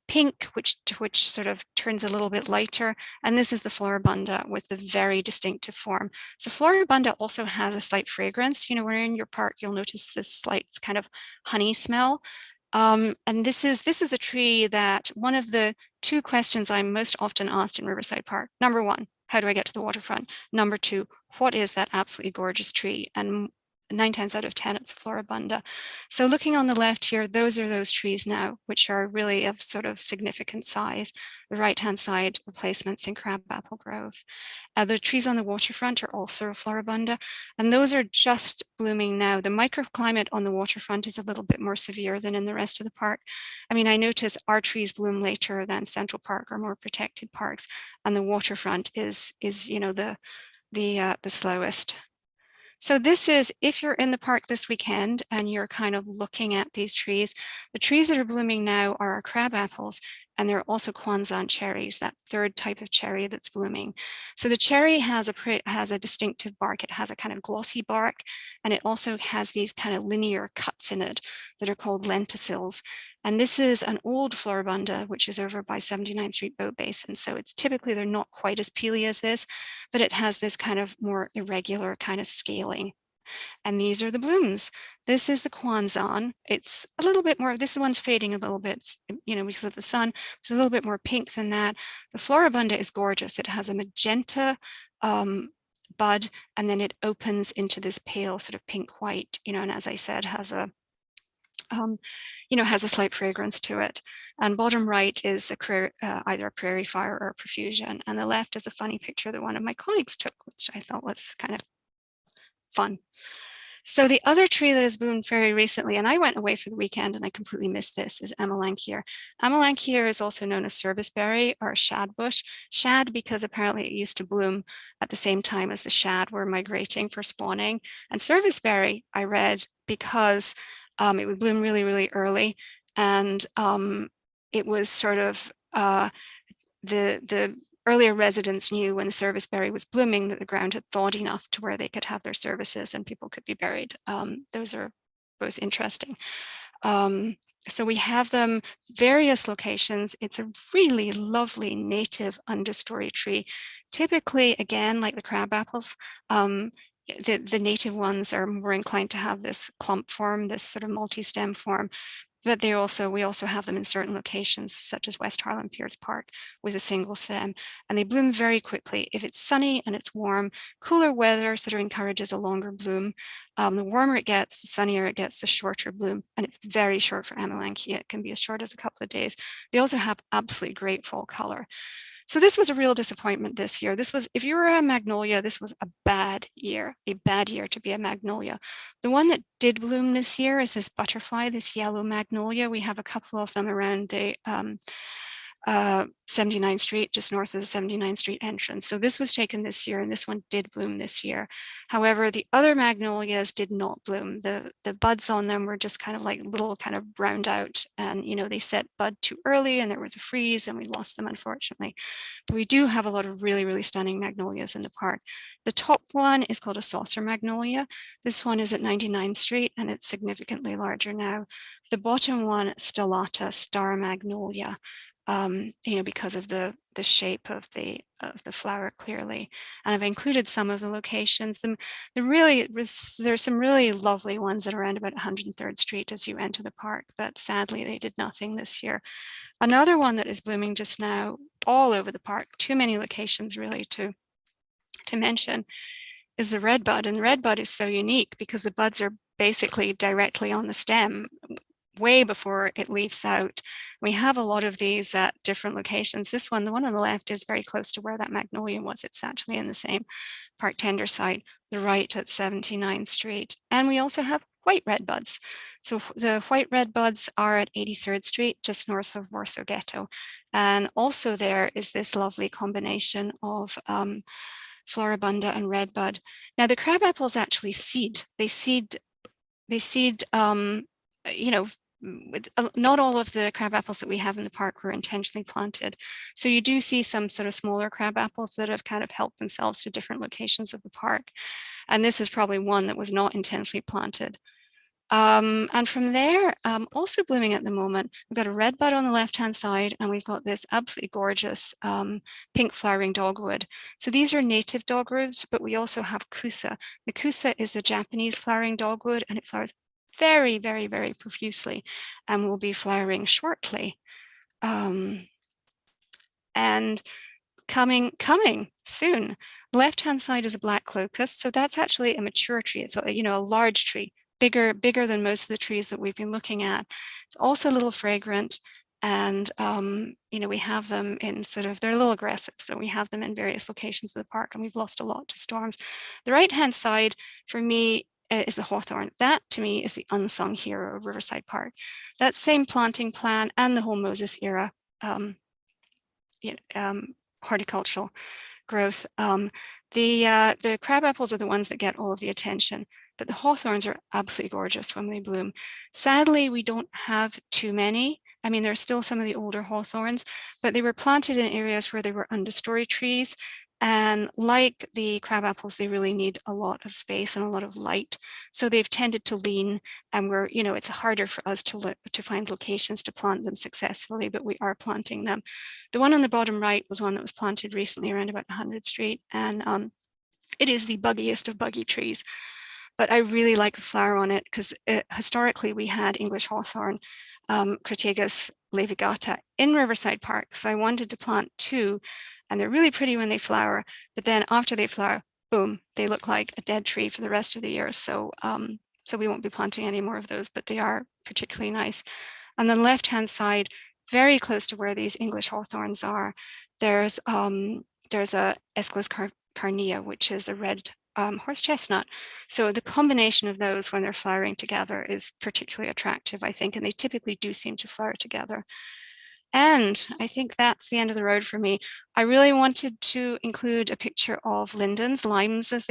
pink, which sort of turns a little bit lighter. And this is the Floribunda with the very distinctive form. So Floribunda also has a slight fragrance. When you're in your park, you'll notice this slight kind of honey smell. And this is a tree that one of the two questions I'm most often asked in Riverside Park. Number one, how do I get to the waterfront? Number two, what is that absolutely gorgeous tree? And 9 times out of 10, it's a Floribunda. So looking on the left here, those are those trees now, which are really of sort of significant size. The right-hand side replacements in Crabapple Grove. The trees on the waterfront are also a Floribunda, and those are just blooming now. The microclimate on the waterfront is a little bit more severe than in the rest of the park. I mean, I notice our trees bloom later than Central Park or more protected parks, and the waterfront is the slowest. So this is, if you're in the park this weekend and you're kind of looking at these trees, the trees that are blooming now are our crab apples, and they're also Kwanzaan cherries, that third type of cherry that's blooming. So the cherry has a distinctive bark. It has a kind of glossy bark, and it also has these kind of linear cuts in it that are called lenticels. And this is an old Floribunda, which is over by 79th Street Boat Basin. So it's typically, they're not quite as peely as this, but it has this kind of more irregular kind of scaling. And these are the blooms. This is the Kwanzan. It's a little bit more, this one's fading a little bit, because of the sun. It's a little bit more pink than that. The Floribunda is gorgeous. It has a magenta bud, and then it opens into this pale sort of pink white, and as I said, has a slight fragrance to it. And bottom right is either a prairie fire or a profusion. And the left is a funny picture that one of my colleagues took, which I thought was kind of fun. So the other tree that has bloomed very recently, and I went away for the weekend and I completely missed this, is Amelanchier. Amelanchier is also known as serviceberry or shad bush. Shad because apparently it used to bloom at the same time as the shad were migrating for spawning. And serviceberry, I read, because it would bloom really, really early. And it was sort of the earlier residents knew when the serviceberry was blooming that the ground had thawed enough to where they could have their services and people could be buried. Those are both interesting. So we have them various locations. It's a really lovely native understory tree. Typically, again, like the crab apples, the native ones are more inclined to have this clump form, this sort of multi-stem form. But we also have them in certain locations, such as West Harlem Piers Park, with a single stem, and they bloom very quickly. If it's sunny and it's warm, cooler weather sort of encourages a longer bloom. The warmer it gets, the sunnier it gets, the shorter bloom, and it's very short for Amelanchier. It can be as short as a couple of days. They also have absolutely great fall color. So this was a real disappointment this year. If you were a magnolia, this was a bad year to be a magnolia. The one that did bloom this year is this butterfly, this yellow magnolia. We have a couple of them around the 79th Street, just north of the 79th Street entrance. So this was taken this year, and this one did bloom this year. However, the other magnolias did not bloom. The buds on them were just kind of like little kind of browned out, and they set bud too early and there was a freeze and we lost them, unfortunately. But we do have a lot of really, really stunning magnolias in the park. The top one is called a saucer magnolia. This one is at 99th Street and it's significantly larger now. The bottom one, Stellata, star magnolia. because of the shape of the flower clearly. And I've included some of the locations. There's some really lovely ones that are around about 103rd Street as you enter the park, but sadly they did nothing this year. Another one that is blooming just now all over the park, too many locations really to mention, is the redbud. And the redbud is so unique because the buds are basically directly on the stem way before it leaves out. We have a lot of these at different locations. This one, the one on the left, is very close to where that magnolia was. It's actually in the same park tender site, the right at 79th Street. And we also have white redbuds. So the white redbuds are at 83rd Street, just north of Warsaw Ghetto. And also there is this lovely combination of Floribunda and redbud. Now the crab apples actually seed. They seed, not all of the crab apples that we have in the park were intentionally planted. So you do see some sort of smaller crab apples that have kind of helped themselves to different locations of the park. And this is probably one that was not intentionally planted. And from there, also blooming at the moment, we've got a redbud on the left-hand side, and we've got this absolutely gorgeous pink flowering dogwood. So these are native dogwoods, but we also have Kusa. The Kusa is a Japanese flowering dogwood, and it flowers very, very, very profusely and will be flowering shortly. And coming soon. Left-hand side is a black locust. So that's actually a mature tree. It's a large tree, bigger than most of the trees that we've been looking at. It's also a little fragrant. And, we have them in they're a little aggressive. So we have them in various locations of the park, and we've lost a lot to storms. The right-hand side for me is the hawthorn. That to me is the unsung hero of Riverside Park. That same planting plan and the whole Moses era horticultural growth. The crab apples are the ones that get all of the attention, but the hawthorns are absolutely gorgeous when they bloom. Sadly, we don't have too many. I mean, there are still some of the older hawthorns, but they were planted in areas where they were understory trees. And like the crab apples, they really need a lot of space and a lot of light. So they've tended to lean, and it's harder for us to find locations to plant them successfully, but we are planting them. The one on the bottom right was one that was planted recently around about 100th Street. And it is the buggiest of buggy trees. But I really like the flower on it because historically we had English hawthorn, Crataegus levigata, in Riverside Park. So I wanted to plant two, and they're really pretty when they flower. But then after they flower, boom, they look like a dead tree for the rest of the year. So we won't be planting any more of those, but they are particularly nice. On the left-hand side, very close to where these English hawthorns are, there's a Aesculus carnea, which is a red horse chestnut. So the combination of those when they're flowering together is particularly attractive, I think, and they typically do seem to flower together. And I think that's the end of the road for me. I really wanted to include a picture of lindens, limes as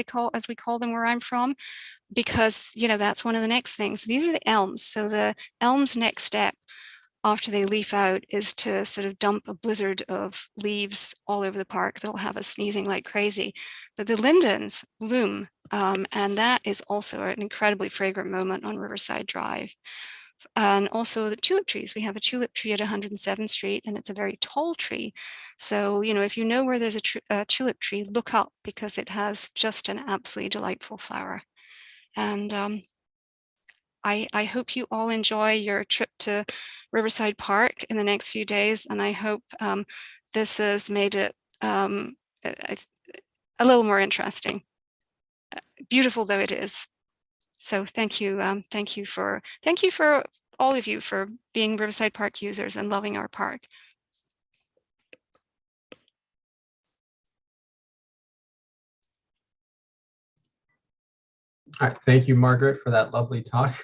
we call them where I'm from, because that's one of the next things. These are the elms. So the elm's next step after they leaf out is to sort of dump a blizzard of leaves all over the park. They'll have us sneezing like crazy. But the lindens bloom, and that is also an incredibly fragrant moment on Riverside Drive. And also the tulip trees. We have a tulip tree at 107th Street, and it's a very tall tree. So, if you know where there's a tulip tree, look up, because it has just an absolutely delightful flower. And I hope you all enjoy your trip to Riverside Park in the next few days, and I hope this has made it a little more interesting, beautiful though it is. So thank you for all of you for being Riverside Park users and loving our park. All right, thank you, Margaret, for that lovely talk.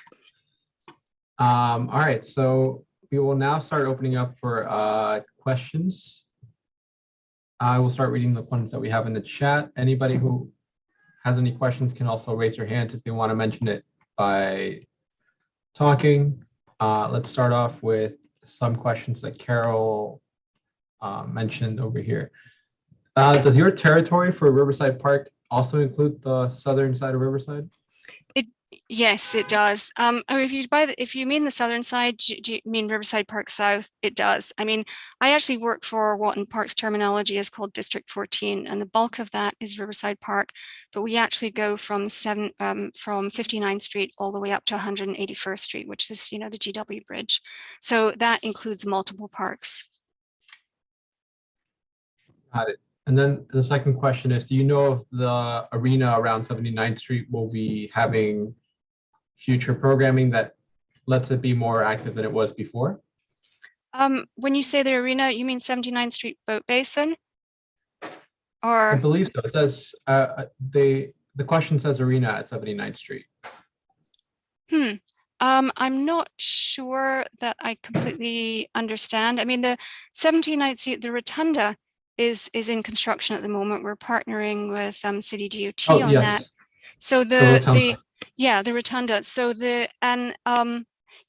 All right, so we will now start opening up for questions. I will start reading the ones that we have in the chat. Anybody who has any questions can also raise their hand if they want to mention it by talking. Let's start off with some questions that Carol mentioned over here. Does your territory for Riverside Park also include the southern side of Riverside? Yes, it does. If you mean the southern side, do you mean Riverside Park South? It does. I mean, I actually work for what in Parks terminology is called District 14, and the bulk of that is Riverside Park. But we actually go from 59th Street all the way up to 181st Street, which is, the GW Bridge. So that includes multiple parks. Got it. And then the second question is, do you know if the arena around 79th Street will be having future programming that lets it be more active than it was before? When you say the arena, you mean 79th Street Boat Basin? I Or believe so. It says the question says arena at 79th Street. I'm not sure that I completely understand. I mean, the 79th Street, the rotunda is in construction at the moment. We're partnering with City DOT Oh, on that. yes. So The rotunda. the rotunda. So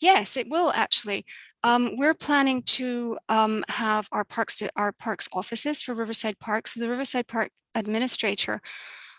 yes, it will actually. We're planning to have our parks offices for Riverside Park. So the Riverside Park administrator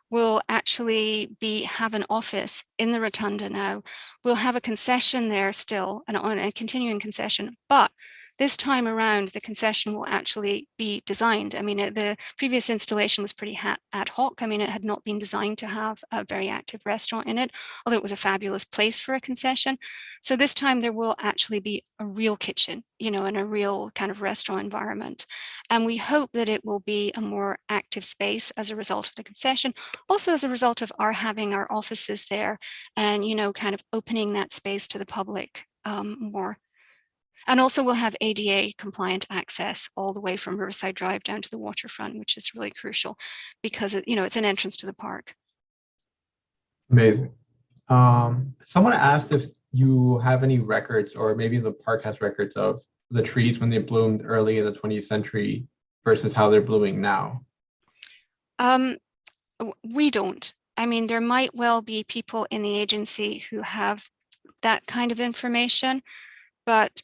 will actually have an office in the rotunda now. We'll have a concession there still, and on a continuing concession, but this time around, the concession will actually be designed. I mean, the previous installation was pretty ad hoc. I mean, it had not been designed to have a very active restaurant in it, although it was a fabulous place for a concession. So this time there will actually be a real kitchen, and a real kind of restaurant environment. And we hope that it will be a more active space as a result of the concession, also as a result of our having our offices there and, kind of opening that space to the public more. And also we'll have ADA compliant access all the way from Riverside Drive down to the waterfront, which is really crucial because it's an entrance to the park. Amazing. Someone asked if you have any records, or maybe the park has records of the trees when they bloomed early in the 20th century versus how they're blooming now. We don't. I mean, there might well be people in the agency who have that kind of information, but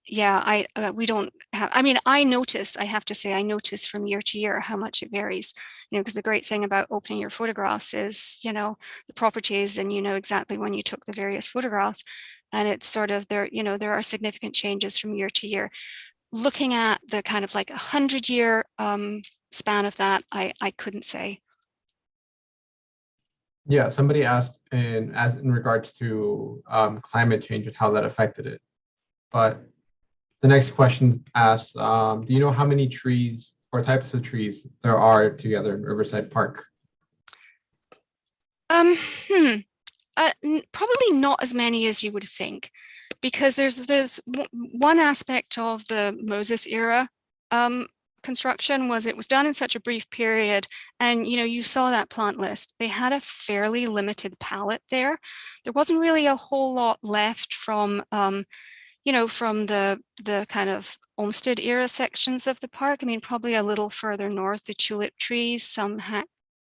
yeah, we don't have. I mean, I have to say, I notice from year to year how much it varies. Because the great thing about opening your photographs is, the properties, and exactly when you took the various photographs, and it's sort of there. There are significant changes from year to year. Looking at the kind of like 100-year span of that, I couldn't say. Yeah, somebody asked in regards to climate change and how that affected it. But the next question asks, do you know how many trees or types of trees there are together in Riverside Park? Probably not as many as you would think, because there's one aspect of the Moses era construction was it was done in such a brief period, and you saw that plant list. They had a fairly limited palette there. There wasn't really a whole lot left from from the kind of Onsted era sections of the park. I mean, probably a little further north, the tulip trees, some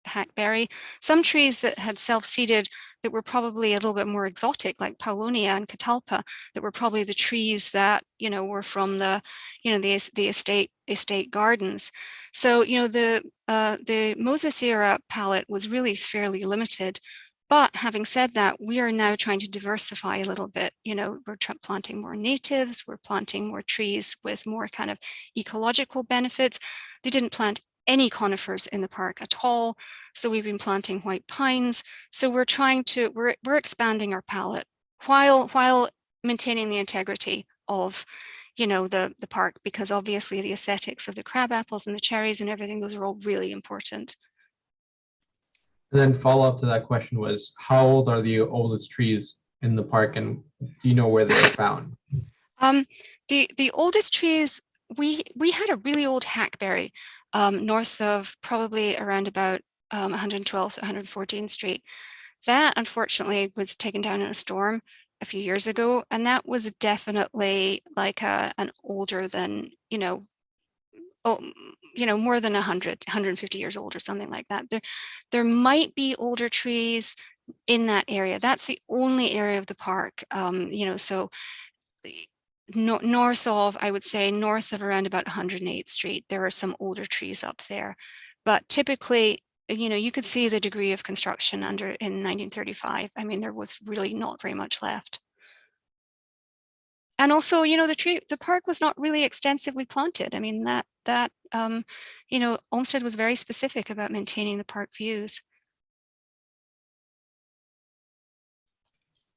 hackberry, some trees that had self-seeded that were probably a little bit more exotic, like Paulonia and Catalpa, that were probably the trees that were from the the estate gardens. So the Moses era palette was really fairly limited. But having said that, we are now trying to diversify a little bit. We're planting more natives, we're planting more trees with more kind of ecological benefits. They didn't plant any conifers in the park at all. So we've been planting white pines. So we're expanding our palette while maintaining the integrity of the park, because obviously the aesthetics of the crab apples and the cherries and everything, those are all really important. And then follow up to that question was, how old are the oldest trees in the park, and do you know where they were found? The oldest trees, we had a really old hackberry north of probably around about 112th, 114th Street. That unfortunately was taken down in a storm a few years ago, and that was definitely like an older than more than 150 years old or something like that. There might be older trees in that area. That's the only area of the park, so north of, I would say, north of around about 108th Street, there are some older trees up there. But typically you could see the degree of construction in 1935. I mean, there was really not very much left. And also, the park was not really extensively planted. I mean, Onsted was very specific about maintaining the park views.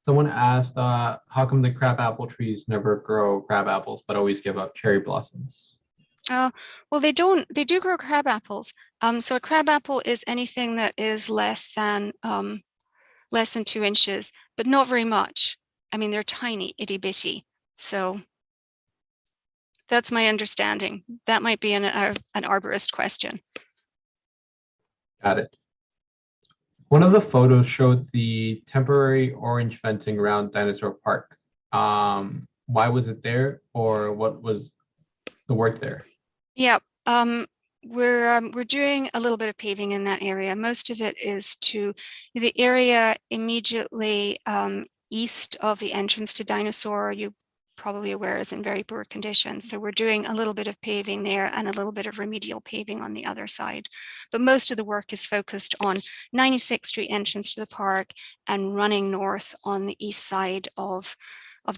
Someone asked, how come the crabapple trees never grow crab apples, but always give up cherry blossoms? Well, they do grow crab apples. So a crab apple is anything that is less than 2 inches, but not very much. I mean, they're tiny, itty bitty. So that's my understanding. That might be an arborist question. Got it. One of the photos showed the temporary orange fencing around Dinosaur Park. Why was it there, or what was the work there? Yeah, we're doing a little bit of paving in that area. Most of it is to the area immediately east of the entrance to Dinosaur. You probably aware is in very poor condition. So we're doing a little bit of paving there and a little bit of remedial paving on the other side. But most of the work is focused on 96th Street entrance to the park and running north on the east side of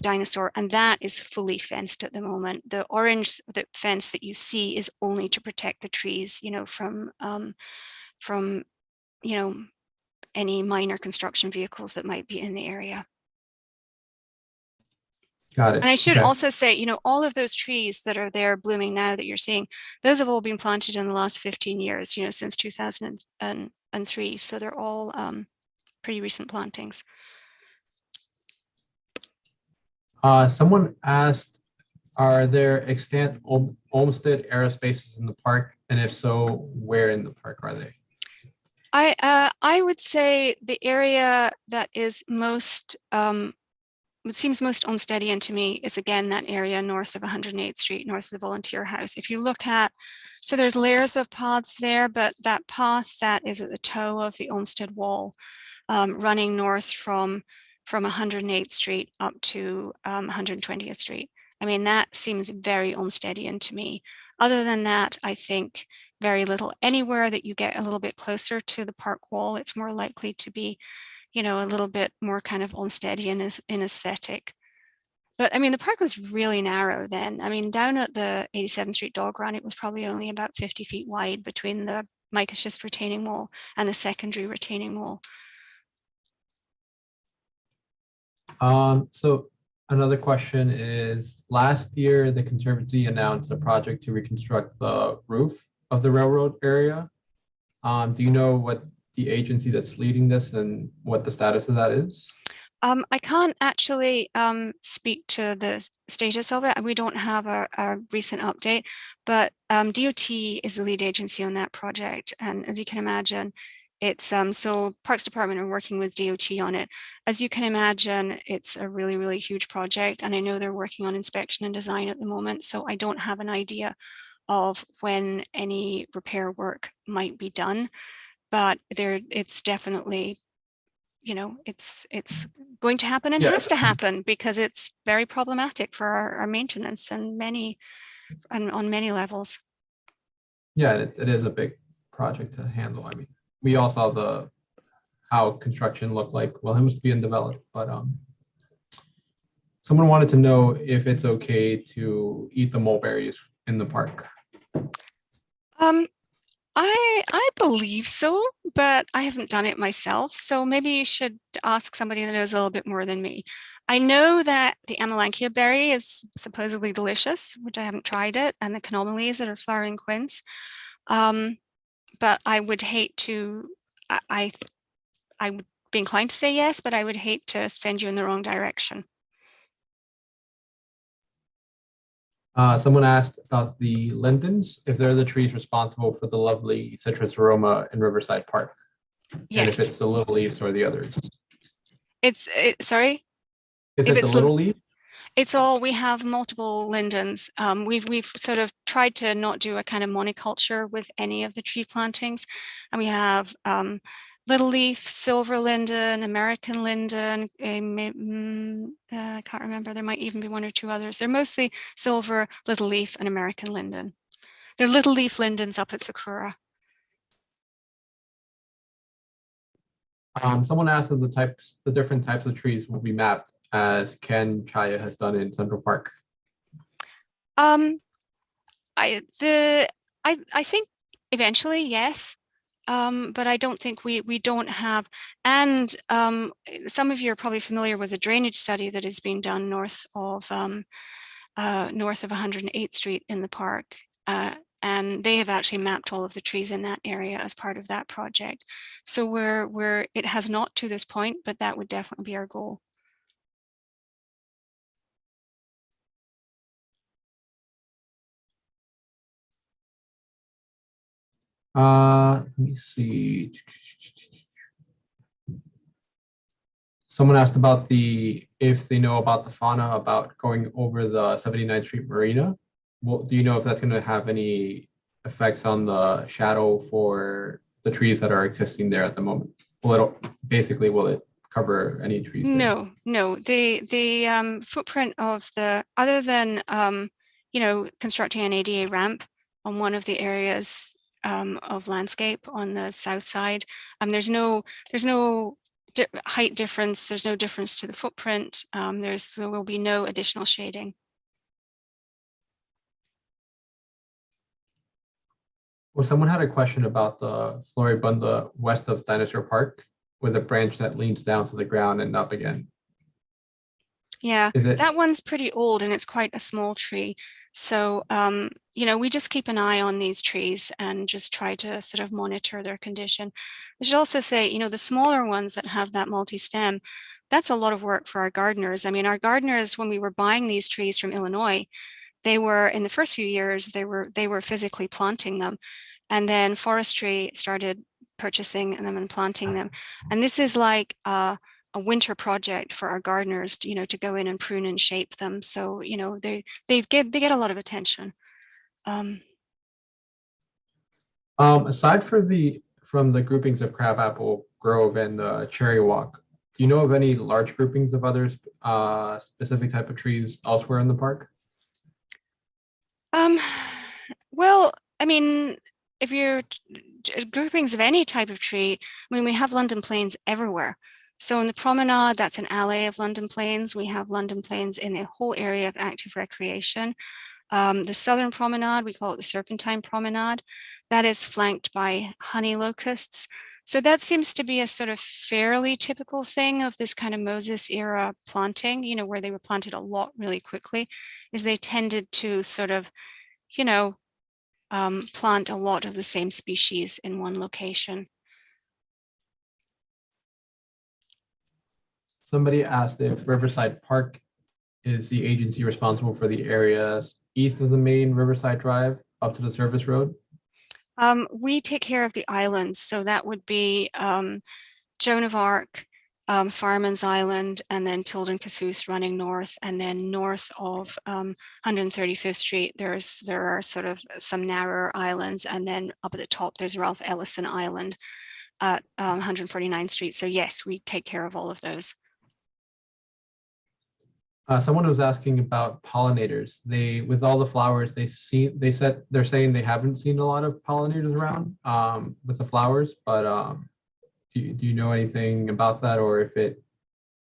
Dinosaur, and that is fully fenced at the moment. The orange fence that you see is only to protect the trees, from any minor construction vehicles that might be in the area. Got it. And I should Okay. also say, all of those trees that are there blooming now that you're seeing, those have all been planted in the last 15 years, since 2003. So they're all pretty recent plantings. Someone asked, are there extant Olmsted era spaces in the park? And if so, where in the park are they? I would say the area that is most what seems most Olmstedian to me is, again, that area north of 108th Street, north of the Volunteer House. If you look at, so there's layers of paths there, but that path that is at the toe of the Olmsted wall, running north from 108th Street up to 120th Street. I mean, that seems very Olmstedian to me. Other than that, I think very little. Anywhere that you get a little bit closer to the park wall, it's more likely to be, a little bit more kind of Olmstedian in aesthetic. But I mean, the park was really narrow then. I mean, down at the 87th Street dog run, it was probably only about 50 feet wide between the mica schist retaining wall and the secondary retaining wall. So another question is, last year, the Conservancy announced a project to reconstruct the roof of the railroad area. Do you know what the agency that's leading this and what the status of that is? I can't actually speak to the status of it. We don't have a recent update, but DOT is the lead agency on that project. And as you can imagine, it's so Parks Department are working with DOT on it. As you can imagine, it's a really, really huge project. And I know they're working on inspection and design at the moment. So I don't have an idea of when any repair work might be done, but it's definitely, it's going to happen and has to happen because it's very problematic for our maintenance and on many levels. Yeah, it is a big project to handle. I mean, we all saw how construction looked like while it was being developed, but someone wanted to know if it's okay to eat the mulberries in the park. I believe so, but I haven't done it myself. So maybe you should ask somebody that knows a little bit more than me. I know that the Amelanchier berry is supposedly delicious, which I haven't tried it, and the canomellies that are flowering quince. But I would hate to, I would be inclined to say yes, but I would hate to send you in the wrong direction. Someone asked about the lindens, if they're the trees responsible for the lovely citrus aroma in Riverside Park. Yes. And if it's the little leaves or the others. Sorry? Is it the little leaf? It's all, we have multiple lindens. We've sort of tried to not do a kind of monoculture with any of the tree plantings. And we have little leaf, silver linden, American linden. I can't remember. There might even be one or two others. They're mostly silver, little leaf, and American linden. They're little leaf lindens up at Sakura. Someone asked if the different types of trees will be mapped as Ken Chaya has done in Central Park. Um, I think eventually, yes. But I don't think we don't have, and some of you are probably familiar with the drainage study that is being done north of 108th Street in the park. And they have actually mapped all of the trees in that area as part of that project. So it has not to this point, but that would definitely be our goal. Let me see. Someone asked about if they know about the fauna about going over the 79th Street Marina. Well, do you know if that's going to have any effects on the shadow for the trees that are existing there at the moment? Will it cover any trees there? No. The footprint of other than constructing an ADA ramp on one of the areas of landscape on the south side, there's no height difference. There's no difference to the footprint. There will be no additional shading. Well, someone had a question about the floribunda west of Dinosaur Park with a branch that leans down to the ground and up again. Yeah, that one's pretty old and it's quite a small tree. So, we just keep an eye on these trees and just try to sort of monitor their condition. I should also say, the smaller ones that have that multi-stem, that's a lot of work for our gardeners. I mean, our gardeners, when we were buying these trees from Illinois, they were, in the first few years, they were physically planting them. And then forestry started purchasing them and planting them. And this is like a winter project for our gardeners, to go in and prune and shape them. So, they get a lot of attention. Aside from the groupings of Crabapple Grove and the Cherry Walk, do you know of any large groupings of others specific type of trees elsewhere in the park? Well, I mean, if you're groupings of any type of tree, I mean, we have London planes everywhere. So in the promenade, that's an alley of London planes. We have London planes in the whole area of active recreation. The southern promenade, we call it the Serpentine Promenade, that is flanked by honey locusts. So that seems to be a sort of fairly typical thing of this kind of Moses era planting, where they were planted a lot really quickly, is they tended to sort of, plant a lot of the same species in one location. Somebody asked if Riverside Park is the agency responsible for the areas east of the main Riverside Drive up to the service road. We take care of the islands. So that would be Joan of Arc, Fireman's Island, and then Tilden Cassuth running north. And then north of 135th Street, there are sort of some narrower islands. And then up at the top, there's Ralph Ellison Island at 149th Street. So yes, we take care of all of those. Someone was asking about pollinators. With all the flowers, they're saying they haven't seen a lot of pollinators around with the flowers, but do you know anything about that, or if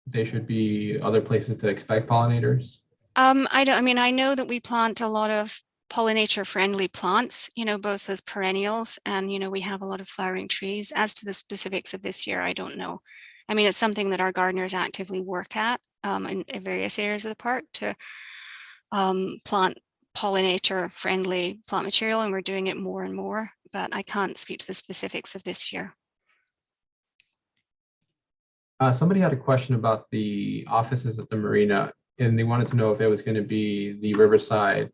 they should be other places to expect pollinators? I know that we plant a lot of pollinator friendly plants, both as perennials and, we have a lot of flowering trees. As to the specifics of this year, I don't know. I mean, it's something that our gardeners actively work at in various areas of the park to plant pollinator friendly plant material, and we're doing it more and more, but I can't speak to the specifics of this year. Somebody had a question about the offices at the marina, and they wanted to know if it was going to be the Riverside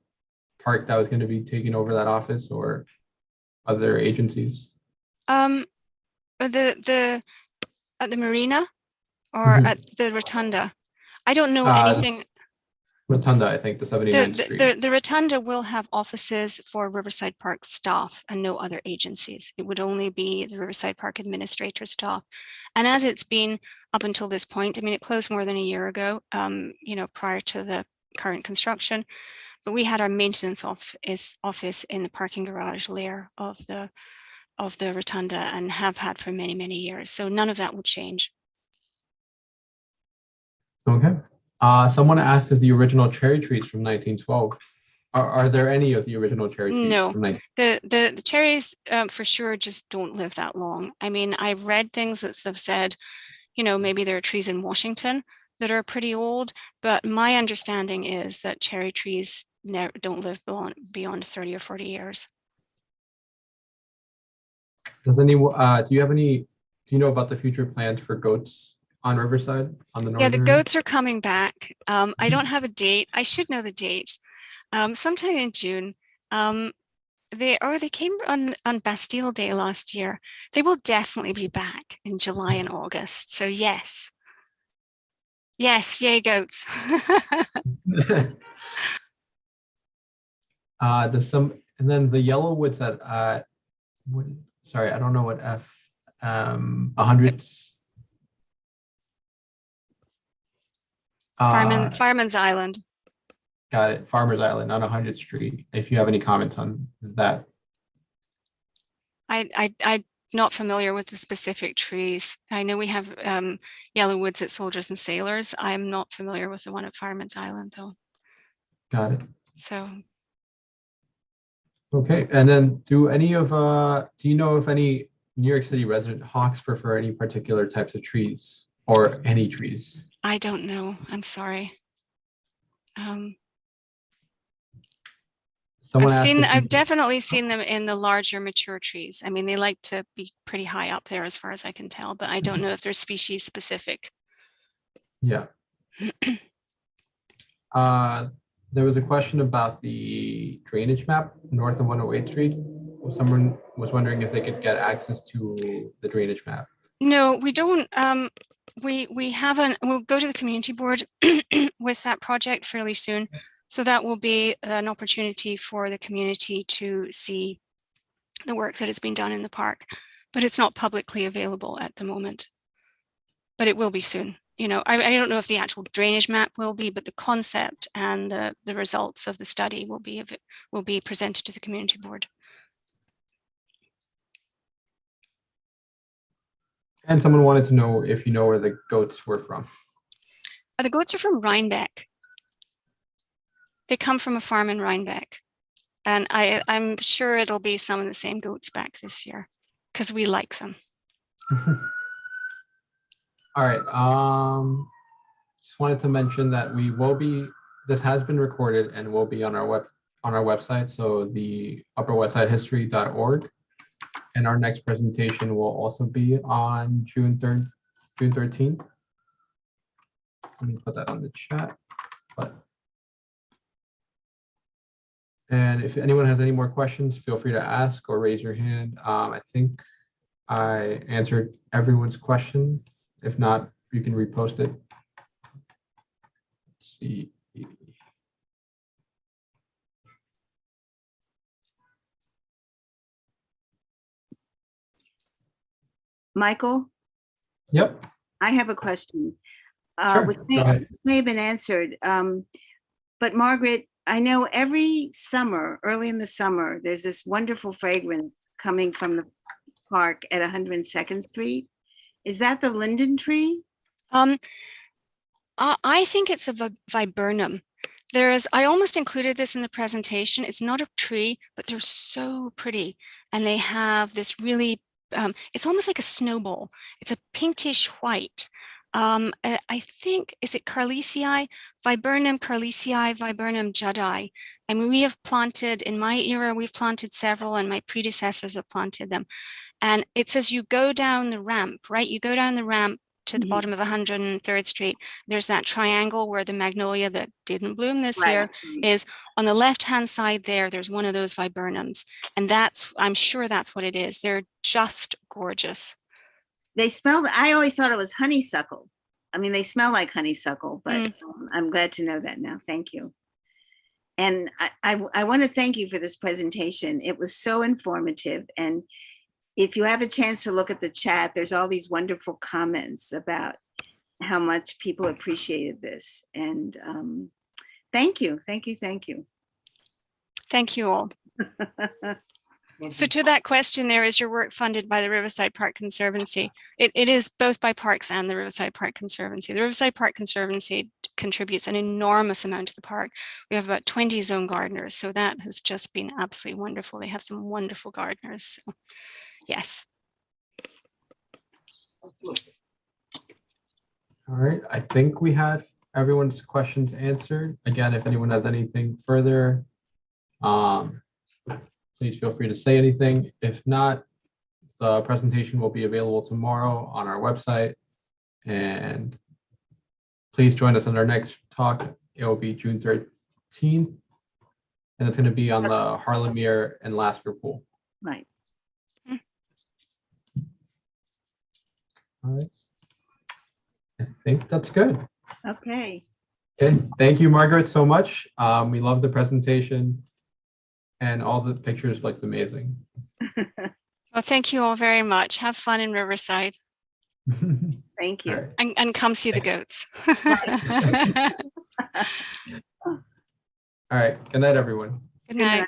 Park that was going to be taking over that office or other agencies. At the marina or at the rotunda? I don't know anything. Rotunda, I think, the 79th Street. The rotunda will have offices for Riverside Park staff and no other agencies. It would only be the Riverside Park administrator staff. And as it's been up until this point, I mean, it closed more than a year ago, prior to the current construction, but we had our maintenance office in the parking garage layer of the of the rotunda and have had for many, many years. So none of that will change. Okay. Someone asked if the original cherry trees from 1912, are there any of the original cherry trees? No, from the cherries for sure just don't live that long. I mean, I've read things that have said, you know, maybe there are trees in Washington that are pretty old, but my understanding is that cherry trees don't live beyond 30 or 40 years. Does do you have any, do you know about the future plans for goats on Riverside on the northern? Yeah, the goats are coming back. I don't have a date. I should know the date. Sometime in June. They came on Bastille Day last year. They will definitely be back in July and August. So yes. Yes, yay goats. And then the yellow woods at sorry, I don't know what F 100s. Fireman's Island. Got it. Farmer's Island on 100th Street. If you have any comments on that. I'm not familiar with the specific trees. I know we have yellow woods at Soldiers and Sailors. I'm not familiar with the one at Fireman's Island though. Got it. So. Okay, and then do you know if any New York City resident hawks prefer any particular types of trees or any trees? I don't know. I'm sorry. I've definitely seen them in the larger mature trees. I mean, they like to be pretty high up there as far as I can tell, but I don't know if they're species specific. Yeah. There was a question about the drainage map north of 108th Street. Someone was wondering if they could get access to the drainage map. No, we don't. We haven't. We'll go to the community board with that project fairly soon. So that will be an opportunity for the community to see the work that has been done in the park, but it's not publicly available at the moment. But it will be soon. You know, I don't know if the actual drainage map will be, but the concept and the results of the study will be presented to the community board. And someone wanted to know if you know where the goats were from. The goats are from Rhinebeck. They come from a farm in Rhinebeck. And I'm sure it'll be some of the same goats back this year because we like them. All right. Just wanted to mention that this has been recorded and will be on our website. So the upperwestsidehistory.org. And our next presentation will also be on June 13th. Let me put that on the chat. And if anyone has any more questions, feel free to ask or raise your hand. I think I answered everyone's question. If not, you can repost it. Let's see. Michael? Yep. I have a question. Sure. Which may have been answered. But Margaret, I know every summer, early in the summer, there's this wonderful fragrance coming from the park at 102nd Street. Is that the linden tree? I think it's a viburnum. I almost included this in the presentation. It's not a tree, but they're so pretty. And they have this really, it's almost like a snowball. It's a pinkish white. I think, is it Carlesii? Viburnum Carlesii, Viburnum Juddii. I mean, we have planted, in my era, we've planted several and my predecessors have planted them. And it's as you go down the ramp, right? You go down the ramp to the bottom of 103rd Street. There's that triangle where the magnolia that didn't bloom this year is on the left-hand side there. There's one of those viburnums. And I'm sure that's what it is. They're just gorgeous. They smell, I always thought it was honeysuckle. I mean, they smell like honeysuckle, but I'm glad to know that now. Thank you. And I want to thank you for this presentation. It was so informative. And if you have a chance to look at the chat, there's all these wonderful comments about how much people appreciated this. And thank you, thank you, thank you. Thank you all. So to that question there, is your work funded by the Riverside Park Conservancy? It is both by Parks and the Riverside Park Conservancy. The Riverside Park Conservancy contributes an enormous amount to the park. We have about 20 zone gardeners, so that has just been absolutely wonderful. They have some wonderful gardeners. So, yes. All right, I think we had everyone's questions answered. Again, if anyone has anything further, please feel free to say anything. If not, the presentation will be available tomorrow on our website. And please join us on our next talk. It will be June 13th. And it's going to be on the Harlemere and Lasker Pool. Right. All right. I think that's good. Okay. Okay. Thank you, Margaret, so much. We love the presentation and all the pictures looked amazing. Well, thank you all very much. Have fun in Riverside. Thank you. Right. And come see the goats. All right. Good night, everyone. Good night.